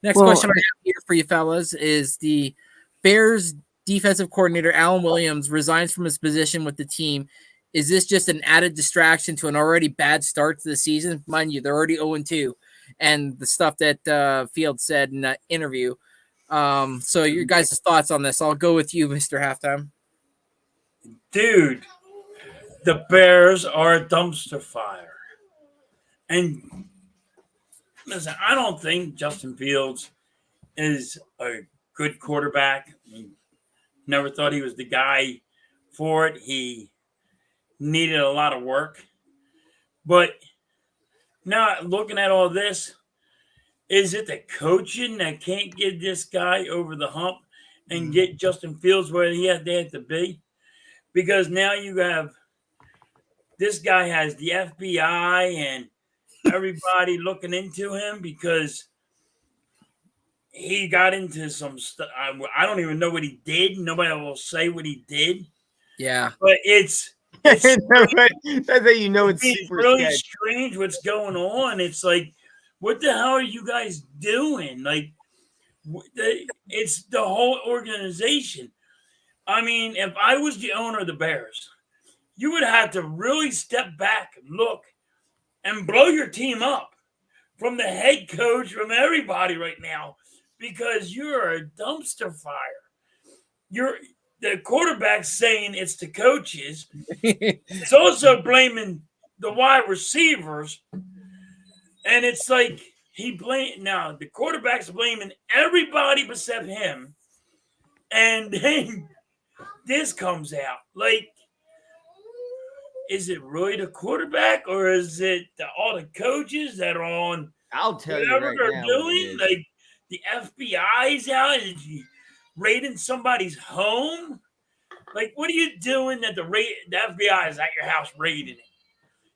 next question I have here for you fellas is the Bears defensive coordinator Alan Williams resigns from his position with the team. Is this just an added distraction to an already bad start to the season? Mind you, they're already 0-2, and the stuff that Field said in that interview. So your guys' thoughts on this? I'll go with you, Mr. Halftime. Dude, the Bears are a dumpster fire. And listen, I don't think Justin Fields is a good quarterback. Never thought he was the guy for it. He needed a lot of work. But now looking at all this, is it the coaching that can't get this guy over the hump and get Justin Fields where they have to be? Because now you have this guy has the FBI and everybody looking into him because he got into some stuff. I don't even know what he did. Nobody will say what he did. Yeah. But it's That's how you know it's super really sketch. strange what's going on. It's like, what the hell are you guys doing? Like, it's the whole organization. I mean, if I was the owner of the Bears, you would have to really step back, look, and blow your team up from the head coach, from everybody right now, because you're a dumpster fire. The quarterback's saying it's the coaches. It's also blaming the wide receivers. And it's like the quarterback's blaming everybody except him. And then this comes out. Like, is it really the quarterback or is it all the coaches that are on I'll tell you whatever right they're now what it doing? is. Like, the FBI's out and raiding somebody's home. Like, what are you doing that the FBI is at your house raiding it?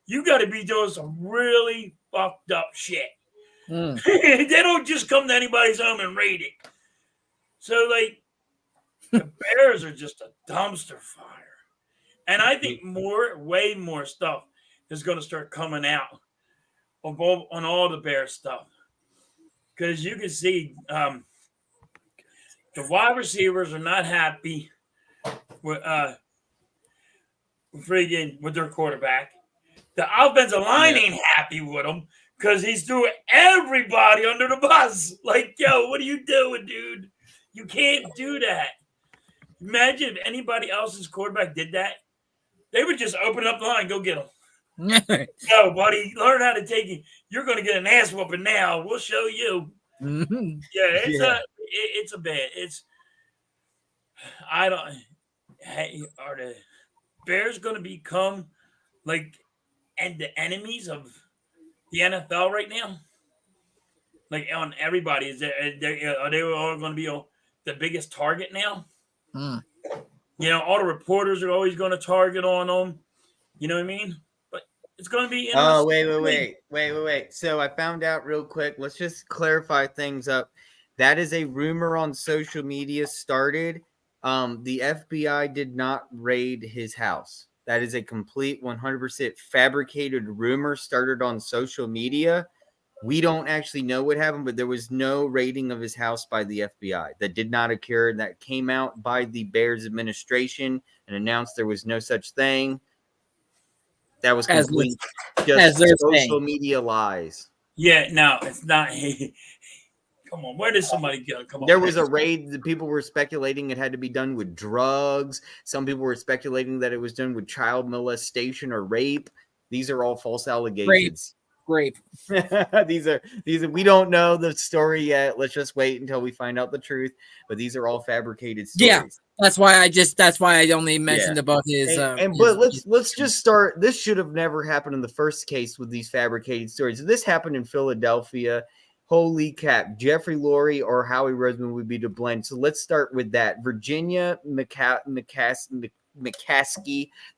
You got to be doing some really fucked up shit. They don't just come to anybody's home and raid it. So, like, the Bears are just a dumpster fire. And I think way more stuff is going to start coming out on all the Bears stuff. Because you can see the wide receivers are not happy with their quarterback. The offensive line ain't happy with him because he's throwing everybody under the bus. Like, yo, what are you doing, dude? You can't do that. Imagine if anybody else's quarterback did that. They would just open up the line, go get him. Yo, buddy, learn how to take it. You're going to get an ass whooping now. We'll show you. It's a bad. Are the Bears going to become like the enemies of the NFL right now? Like, on everybody, are they all going to be the biggest target now? All the reporters are always going to target on them. You know what I mean? But it's going to be interesting. Oh, wait. So I found out real quick. Let's just clarify things up. That is a rumor on social media started. The FBI did not raid his house. That is a complete 100% fabricated rumor started on social media. We don't actually know what happened, but there was no raiding of his house by the FBI. That did not occur. That came out by the Bears administration and announced there was no such thing. That was complete just social media lies. Yeah, no, it's not. Come on, where did somebody go? Come on. There was a raid. The people were speculating it had to be done with drugs. Some people were speculating that it was done with child molestation or rape. These are all false allegations. grape. these are we don't know the story yet. Let's just wait until we find out the truth. But these are all fabricated stories. Yeah, that's why I only mentioned about his. But let's just start. This should have never happened in the first case with these fabricated stories. This happened in Philadelphia. Holy cap! Jeffrey Lurie or Howie Roseman would be to blame. So let's start with that. Virginia McCaskey,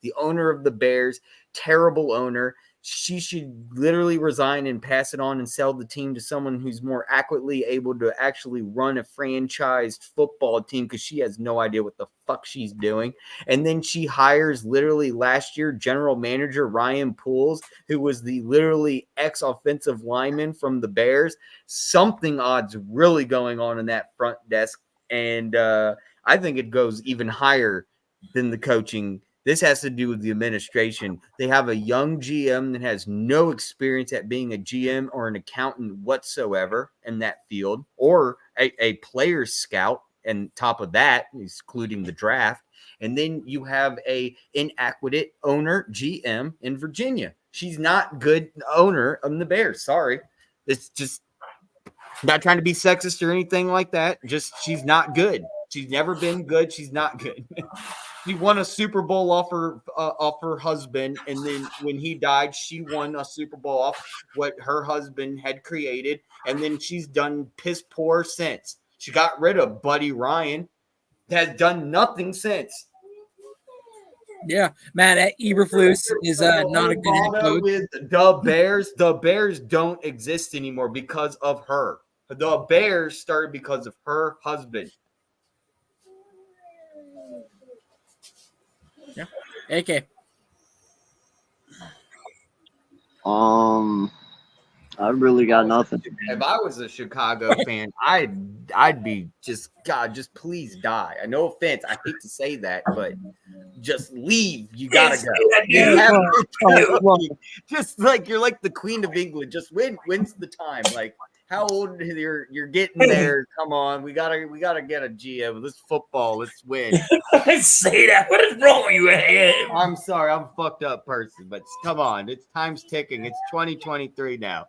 the owner of the Bears, terrible owner. She should literally resign and pass it on and sell the team to someone who's more accurately able to actually run a franchised football team, because she has no idea what the fuck she's doing. And then she hires literally last year general manager Ryan Poles, who was the literally ex-offensive lineman from the Bears. Something odd's really going on in that front desk. And I think it goes even higher than the coaching. This has to do with the administration. They have a young GM that has no experience at being a GM or an accountant whatsoever in that field, or a player scout, and top of that, including the draft. And then you have a inadequate owner GM in Virginia. She's not good owner of the Bears. Sorry. It's just not trying to be sexist or anything like that. Just she's not good. She's never been good. She's not good. She won a Super Bowl off her husband, and then when he died, she won a Super Bowl off what her husband had created, and then she's done piss poor since. She got rid of Buddy Ryan, has done nothing since. Yeah, Matt Eberflus is not a good head coach. With the Bears, the Bears don't exist anymore because of her. The Bears started because of her husband. Yeah. AK. I really got nothing. If I was a Chicago fan, I'd be just, God, just please die. No offense, I hate to say that, but just leave. You gotta go. You have to go. Just like you're like the Queen of England. Just when's the time? Like how old you're getting there? Come on, we gotta get a GM. Let's football. Let's win. I say that. What is wrong with you? I'm sorry, I'm a fucked up person, but come on, it's time's ticking. It's 2023 now.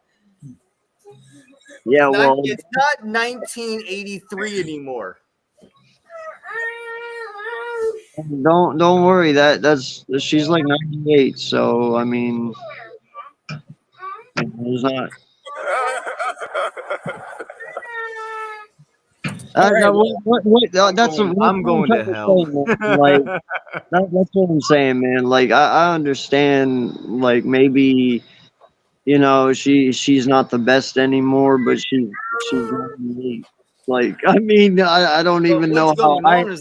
Yeah, well, It's not 1983 anymore. don't worry. That's she's like 98. So I mean, there's not. I'm going to hell. Like that's what I'm saying, man. Like I understand. Like maybe, you know, she's not the best anymore, but she's not unique. Like I mean, I don't even know how I don't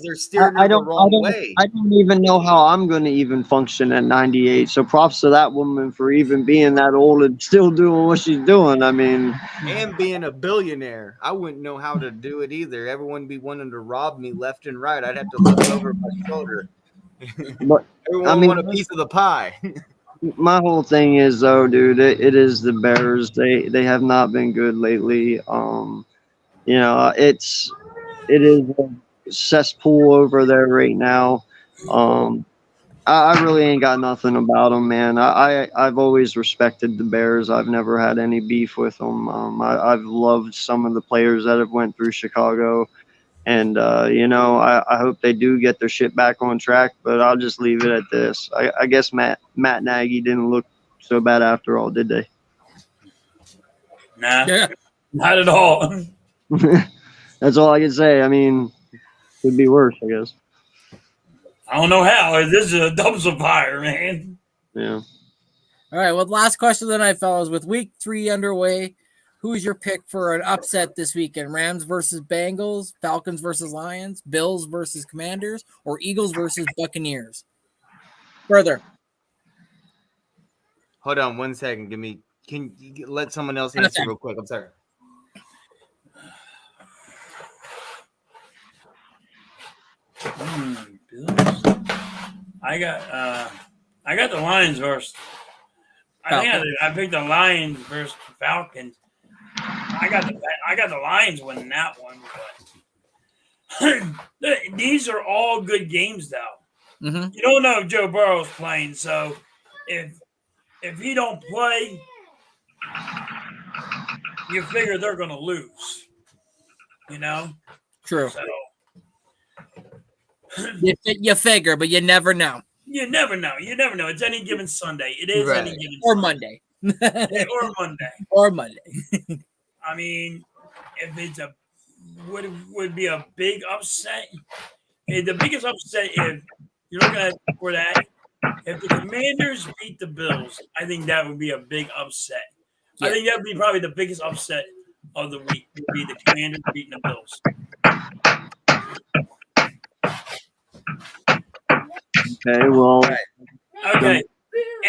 even know how I'm going to even function at 98. So props to that woman for even being that old and still doing what she's doing. I mean, and being a billionaire, I wouldn't know how to do it either. Everyone be wanting to rob me left and right. I'd have to look over my shoulder. But everyone want a piece of the pie. My whole thing is though, dude, it is the Bears. They have not been good lately. You know, it is a cesspool over there right now. I really ain't got nothing about them, man. I've always respected the Bears. I've never had any beef with them. I've loved some of the players that have went through Chicago, and you know, I hope they do get their shit back on track. But I'll just leave it at this. I guess Matt Nagy didn't look so bad after all, did they? Nah, not at all. That's all I can say. I mean, could be worse, I guess. I don't know how. This is a dumpster fire, man. Yeah. All right. Well, last question of the night, fellas. With week 3 underway, who's your pick for an upset this weekend? Rams versus Bengals, Falcons versus Lions, Bills versus Commanders, or Eagles versus Buccaneers? Further. Hold on 1 second. Can you let someone else answer real quick? I'm sorry. Bills. I got the Lions versus. I picked the Lions versus the Falcons. I got the Lions winning that one. But these are all good games, though. Mm-hmm. You don't know if Joe Burrow's playing, so if he don't play, you figure they're going to lose. You know? True. So You figure, but you never know. you never know. You never know. It's any given Sunday. It is any Right. given Or Sunday. Monday. Or Monday. Or Monday. I mean, if it's would be a big upset. The biggest upset, if you're looking at for that, if the Commanders beat the Bills, I think that would be a big upset. Yeah. I think that would be probably the biggest upset of the week. Would be the Commanders beating the Bills. Okay, well, Right. Okay,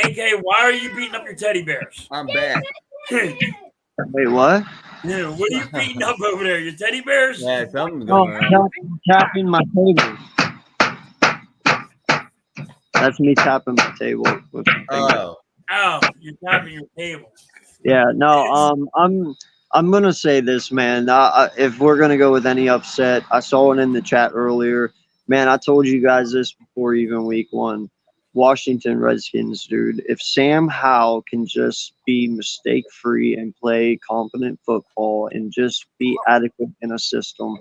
AK, why are you beating up your teddy bears? I'm back. wait, what? Yeah, what are you beating up over there? Your teddy bears? Yeah, something's Oh, going on. tapping my table. That's me tapping my table with my finger. Oh, you're tapping your table. Yeah, no, I'm gonna say this, man. If we're gonna go with any upset, I saw it in the chat earlier. Man, I told you guys this before even week one. Washington Redskins, dude. If Sam Howell can just be mistake free and play competent football and just be adequate in a system,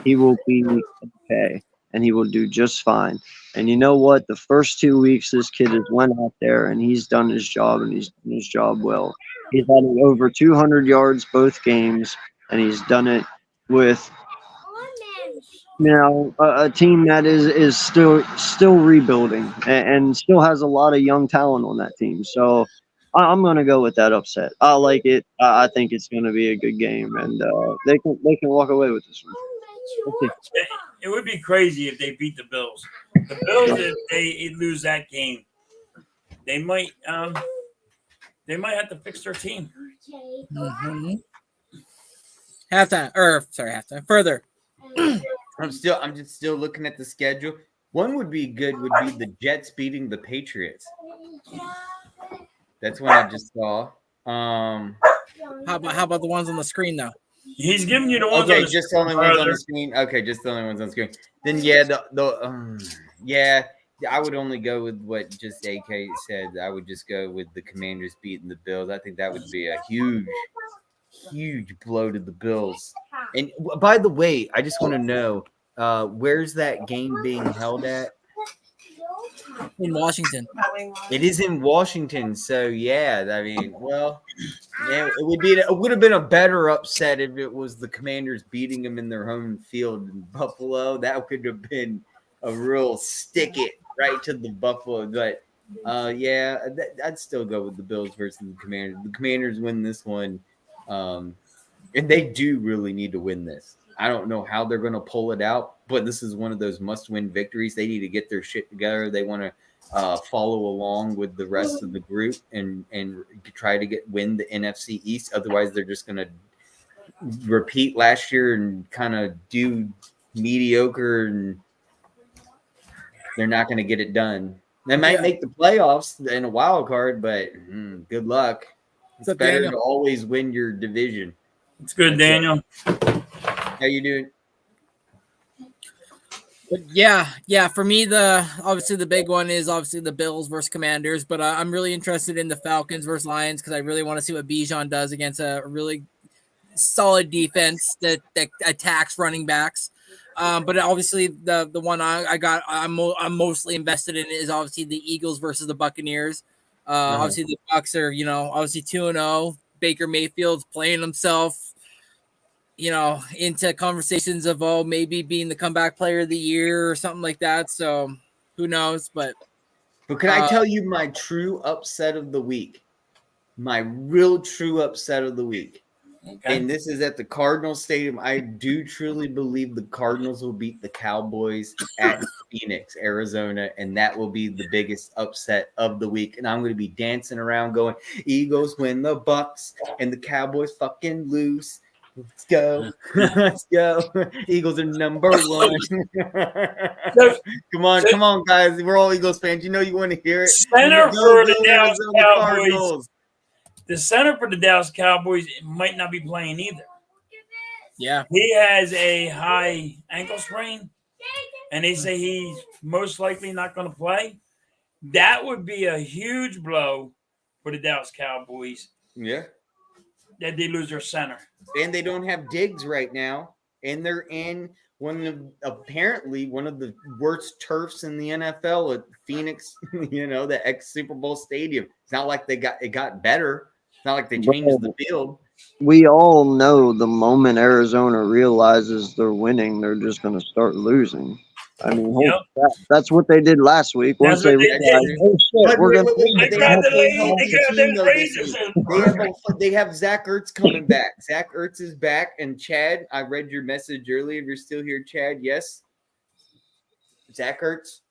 he will be okay and he will do just fine. And you know what? The first 2 weeks, this kid has went out there and he's done his job and he's done his job well. He's had over 200 yards both games, and he's done it with, a team that is still rebuilding and still has a lot of young talent on that team. So I'm going to go with that upset. I like it. I think it's going to be a good game, and they can walk away with this one. Okay. It would be crazy if they beat the Bills. The Bills, if they lose that game, they might have to fix their team. Mm-hmm. Halftime. Further. I'm just still looking at the schedule. One would be good would be the Jets beating the Patriots. That's what I just saw. How about the ones on the screen though? He's giving you the ones. Okay, on the just the only ones on the screen. Okay, just the only ones on the screen. Then I would only go with what just AK said. I would just go with the Commanders beating the Bills. I think that would be a huge blow to the Bills. And by the way, I just want to know where's that game being held at? In Washington. It is in Washington, so yeah. I mean, well, yeah, it would have been a better upset if it was the Commanders beating them in their home field in Buffalo. That could have been a real stick it right to the Buffalo. But I'd still go with the Bills versus the Commanders. The Commanders win this one, and they do really need to win this. I don't know how they're going to pull it out, but this is one of those must-win victories. They need to get their shit together. They want to follow along with the rest of the group and try to win the NFC East. Otherwise, they're just going to repeat last year and kind of do mediocre, and they're not going to get it done. They might make the playoffs in a wild card, but good luck. It's better to always win your division. It's good, Daniel. How you doing? But yeah. For me, obviously the big one is obviously the Bills versus Commanders. But I'm really interested in the Falcons versus Lions because I really want to see what Bijan does against a really solid defense that attacks running backs. But obviously the one I'm mostly invested in is obviously the Eagles versus the Buccaneers. Obviously the Bucs are obviously 2-0. Baker Mayfield's playing himself. Into conversations of maybe being the comeback player of the year or something like that. So who knows? But can I tell you my true upset of the week? My real true upset of the week. Okay. And this is at the Cardinals Stadium. I do truly believe the Cardinals will beat the Cowboys at Phoenix, Arizona, and that will be the biggest upset of the week. And I'm going to be dancing around going, Eagles win the Bucks and the Cowboys fucking lose. Let's go. Let's go. Eagles are number one. Come on, guys. We're all Eagles fans. You know you want to hear it. Center for the Dallas Cowboys. The center for the Dallas Cowboys might not be playing either. Yeah. He has a high ankle sprain, and they say he's most likely not going to play. That would be a huge blow for the Dallas Cowboys. Yeah. that they lose their center. And they don't have Diggs right now, and they're in apparently one of the worst turfs in the NFL at Phoenix, the ex Super Bowl stadium. It's not like it got better. It's not like they changed the field. We all know the moment Arizona realizes they're winning, they're just going to start losing. I mean, that's what they did last week. Once they realized, oh shit, we're going to. They have Zach Ertz coming back. Zach Ertz is back, and Chad. I read your message earlier. If you're still here, Chad, yes. Zach Ertz,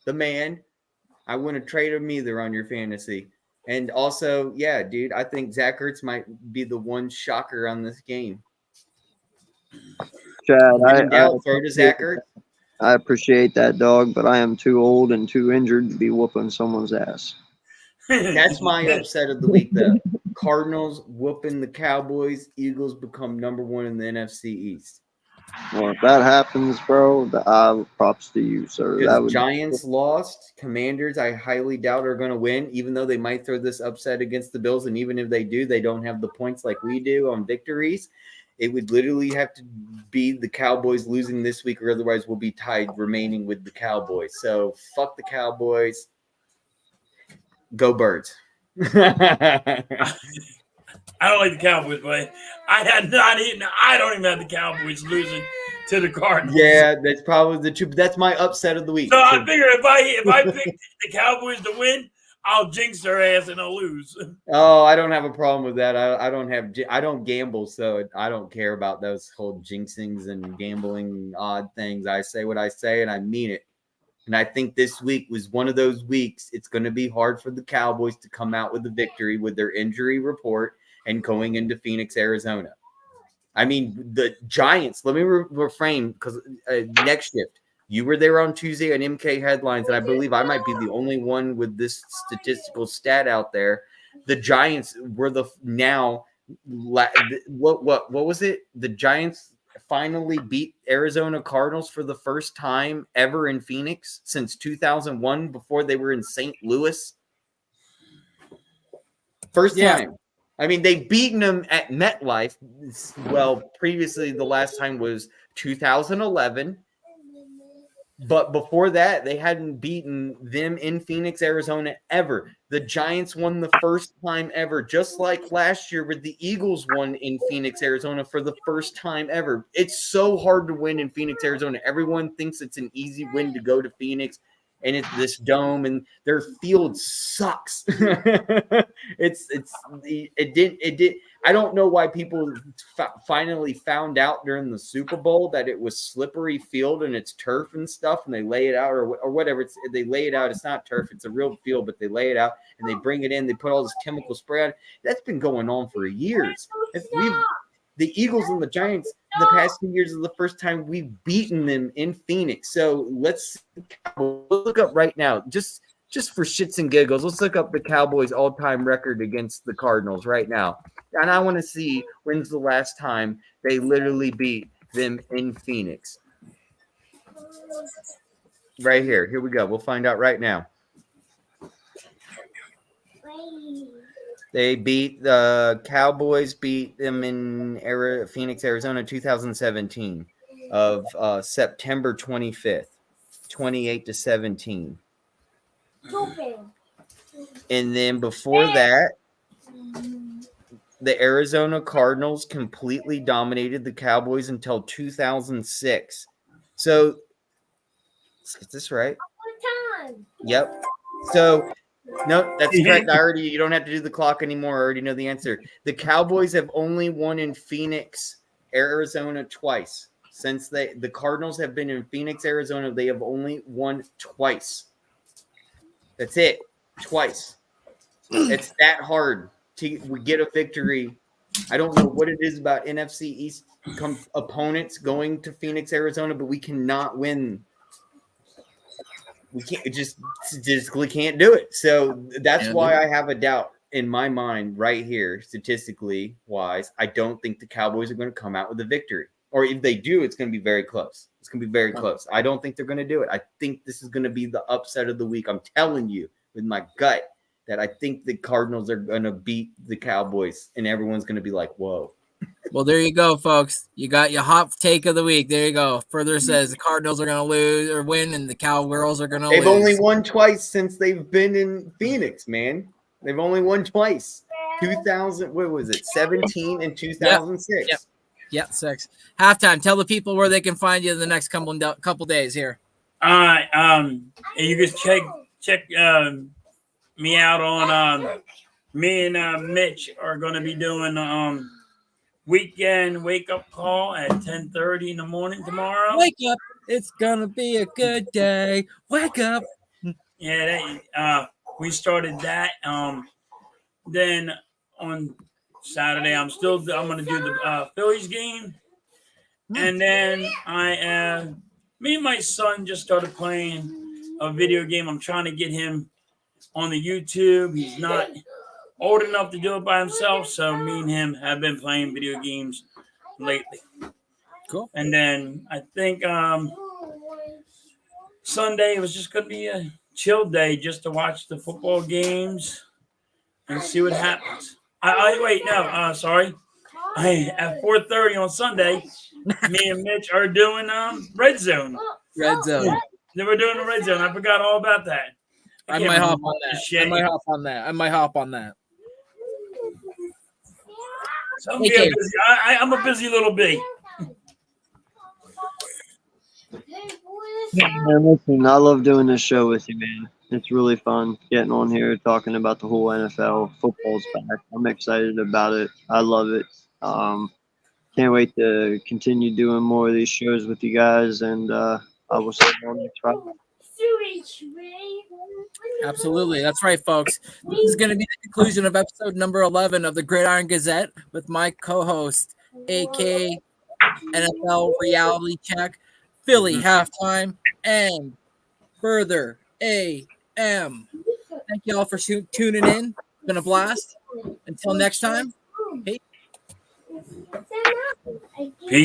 the man. I wouldn't trade him either on your fantasy. And also, yeah, dude, I think Zach Ertz might be the one shocker on this game. Chad, throw to Zach Ertz. I appreciate that, dog, but I am too old and too injured to be whooping someone's ass. That's my upset of the week, though. Cardinals whooping the Cowboys. Eagles become number one in the NFC East. Well, if that happens, bro, props to you, sir. Giants lost. Commanders, I highly doubt are going to win, even though they might throw this upset against the Bills. And even if they do, they don't have the points like we do on victories. It would literally have to be the Cowboys losing this week, or otherwise we'll be tied remaining with the Cowboys. So fuck the Cowboys. Go Birds. I don't like the Cowboys, but I don't even have the Cowboys losing to the Cardinals. Yeah, that's probably the truth. That's my upset of the week. So I figure if I pick the Cowboys to win, I'll jinx their ass and I'll lose. Oh, I don't have a problem with that. I don't gamble, so I don't care about those whole jinxings and gambling odd things. I say what I say and I mean it. And I think this week was one of those weeks. It's going to be hard for the Cowboys to come out with a victory with their injury report and going into Phoenix, Arizona. I mean, the Giants, let me reframe, because next shift, you were there on Tuesday on MK Headlines, and I believe I might be the only one with this statistical stat out there. The Giants were what was it? The Giants finally beat Arizona Cardinals for the first time ever in Phoenix since 2001, before they were in St. Louis. First time. I mean, they've beaten them at MetLife. Well, previously the last time was 2011. But before that, they hadn't beaten them in Phoenix, Arizona ever. The Giants won the first time ever, just like last year where the Eagles won in Phoenix, Arizona for the first time ever. It's so hard to win in Phoenix, Arizona. Everyone thinks it's an easy win to go to Phoenix, and it's this dome, and their field sucks. It did. I don't know why people finally found out during the Super Bowl that it was slippery field and it's turf and stuff, and they lay it out or whatever. They lay it out. It's not turf. It's a real field, but they lay it out and they bring it in. They put all this chemical spray on. That's been going on for years. The Eagles and the Giants, the past 2 years is the first time we've beaten them in Phoenix. So let's look up right now, just for shits and giggles. Let's look up the Cowboys' all-time record against the Cardinals right now. And I want to see when's the last time they literally beat them in Phoenix. Right here. Here we go. We'll find out right now. The Cowboys beat them in Phoenix, Arizona, 2017 of September 25th, 28-17. And then before that, the Arizona Cardinals completely dominated the Cowboys until 2006. So, let's get this right. Yep. So, no, that's correct. You don't have to do the clock anymore. I already know the answer. The Cowboys have only won in Phoenix, Arizona twice. Since the Cardinals have been in Phoenix, Arizona, they have only won twice. That's it. Twice. It's that hard to get a victory. I don't know what it is about NFC East opponents going to Phoenix, Arizona, but we cannot win. We can't just can't do it. So that's why I have a doubt in my mind right here, statistically wise. I don't think the Cowboys are going to come out with a victory. Or if they do, it's going to be very close. It's going to be very close. I don't think they're going to do it. I think this is going to be the upset of the week. I'm telling you with my gut. that I think the Cardinals are going to beat the Cowboys, and everyone's going to be like, whoa. Well, there you go, folks. You got your hot take of the week. There you go. Further says the Cardinals are going to lose or win, and the Cowgirls are going to lose. They've only won twice since they've been in Phoenix, man. They've only won twice. 2000, what was it? 17 and 2006. Yep, 6. Halftime. Tell the people where they can find you in the next couple days here. You can check me out on me and Mitch are going to be doing weekend wake up call at 10:30 in the morning tomorrow. Wake up. It's going to be a good day. Wake up. Yeah, we started that. Then on Saturday, I'm going to do the Phillies game. And then me and my son just started playing a video game. I'm trying to get him on the YouTube. He's not old enough to do it by himself, so me and him have been playing video games lately. Cool. And then I think Sunday was just going to be a chill day just to watch the football games and see what happens. Sorry. At 4:30 on Sunday, me and Mitch are doing Red Zone. Red Zone. They were doing the Red Zone. I forgot all about that. I might hop on that. So I'm a busy little bee. Man, listen, I love doing this show with you, man. It's really fun getting on here talking about the whole NFL. Football's back. I'm excited about it. I love it. Can't wait to continue doing more of these shows with you guys, and I will see you on next Friday. Absolutely. That's right, folks. This is going to be the conclusion of episode number 11 of the Gridiron Gazette with my co-host, AK NFL Reality Check, Philly Halftime, and Further AM. Thank you all for tuning in. It's been a blast. Until next time, peace. Peace.